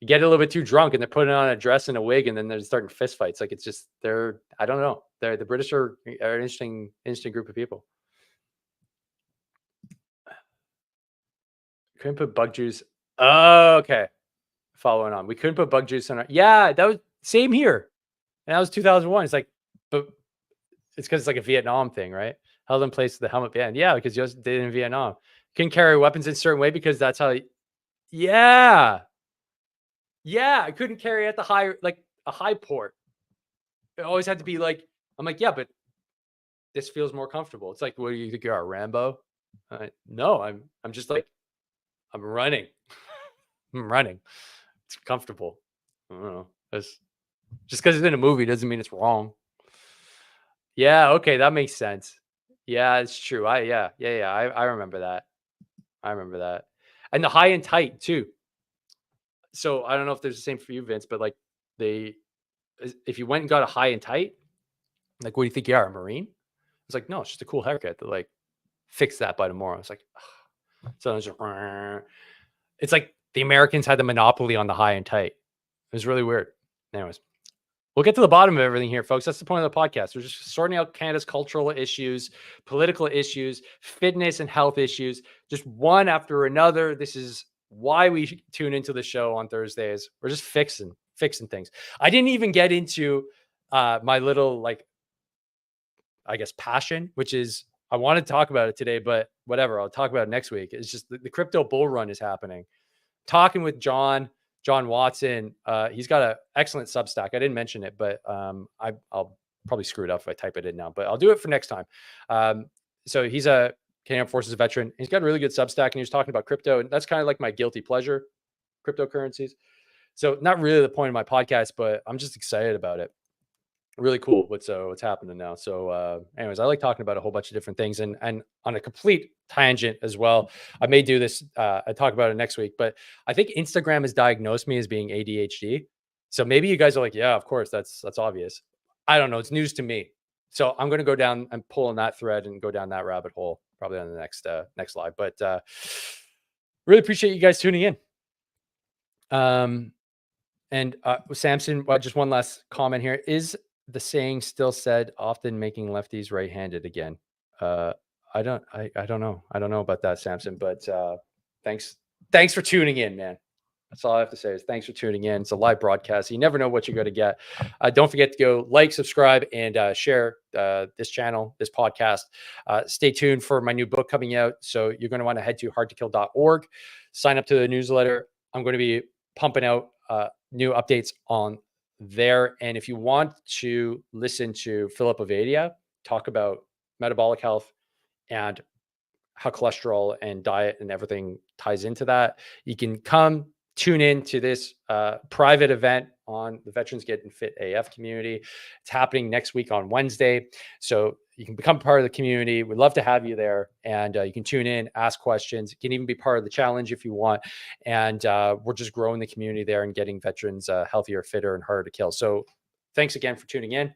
You get a little bit too drunk and they're putting on a dress and a wig and then they're starting fist fights. Like it's just I don't know. The British are an interesting group of people. Couldn't put bug juice. Oh, okay. Following on. We couldn't put bug juice on our, yeah, that was same here. And that was 2001. It's like, but it's because it's like a Vietnam thing, right? Held in place with the helmet ban. Yeah, because you just did it in Vietnam. Couldn't carry weapons in a certain way because that's how, yeah. Yeah, I couldn't carry at the high, like a high port. It always had to be like, I'm like, yeah, but this feels more comfortable. It's like, what do you think you are, Rambo? No, I'm just like, I'm running. I'm running. It's comfortable. I don't know. Just because it's in a movie doesn't mean it's wrong. Yeah, okay, that makes sense. Yeah, it's true. I remember that. I remember that. And the high and tight too. So I don't know if there's the same for you, Vince, but like if you went and got a high and tight, like what do you think you are, a Marine? It's like, no, it's just a cool haircut to like fix that by tomorrow. It's like, so it's like the Americans had the monopoly on the high and tight. It was really weird. Anyways, we'll get to the bottom of everything here, folks. That's the point of the podcast. We're just sorting out Canada's cultural issues, political issues, fitness and health issues, just one after another. This is why we tune into the show on Thursdays. We're just fixing things. I didn't even get into my little, like, I guess, passion, which is I want to talk about it today, but whatever. I'll talk about it next week. It's just the crypto bull run is happening. Talking with John Watson. He's got an excellent Substack. I didn't mention it, but I'll probably screw it up if I type it in now, but I'll do it for next time. So he's a Canadian Forces veteran. He's got a really good Substack and he was talking about crypto, and that's kind of like my guilty pleasure, cryptocurrencies. So not really the point of my podcast, but I'm just excited about it. Really cool what's happening now. So anyways, I like talking about a whole bunch of different things, and on a complete tangent as well. I may do this, I talk about it next week, but I think Instagram has diagnosed me as being ADHD. So maybe you guys are like, yeah, of course, that's obvious. I don't know. It's news to me. So I'm going to go down and pull on that thread and go down that rabbit hole probably on the next live. But really appreciate you guys tuning in. And Samson, just one last comment here. Is the saying still said, often making lefties right-handed again? I don't know. I don't know about that, Samson, but thanks for tuning in, man. That's all I have to say is thanks for tuning in. It's a live broadcast. You never know what you're going to get. Don't forget to go like, subscribe, and share this channel, this podcast. Stay tuned for my new book coming out. So you're going to want to head to hardtokill.org, sign up to the newsletter. I'm going to be pumping out new updates on there. And if you want to listen to Philip Avadia talk about metabolic health and how cholesterol and diet and everything ties into that, you can come tune in to this private event on the Veterans Getting Fit AF community. It's happening next week on Wednesday. So you can become part of the community. We'd love to have you there. And you can tune in, ask questions. You can even be part of the challenge if you want. And we're just growing the community there and getting veterans healthier, fitter, and harder to kill. So thanks again for tuning in.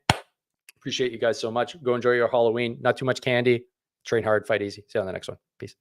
Appreciate you guys so much. Go enjoy your Halloween. Not too much candy. Train hard, fight easy. See you on the next one. Peace.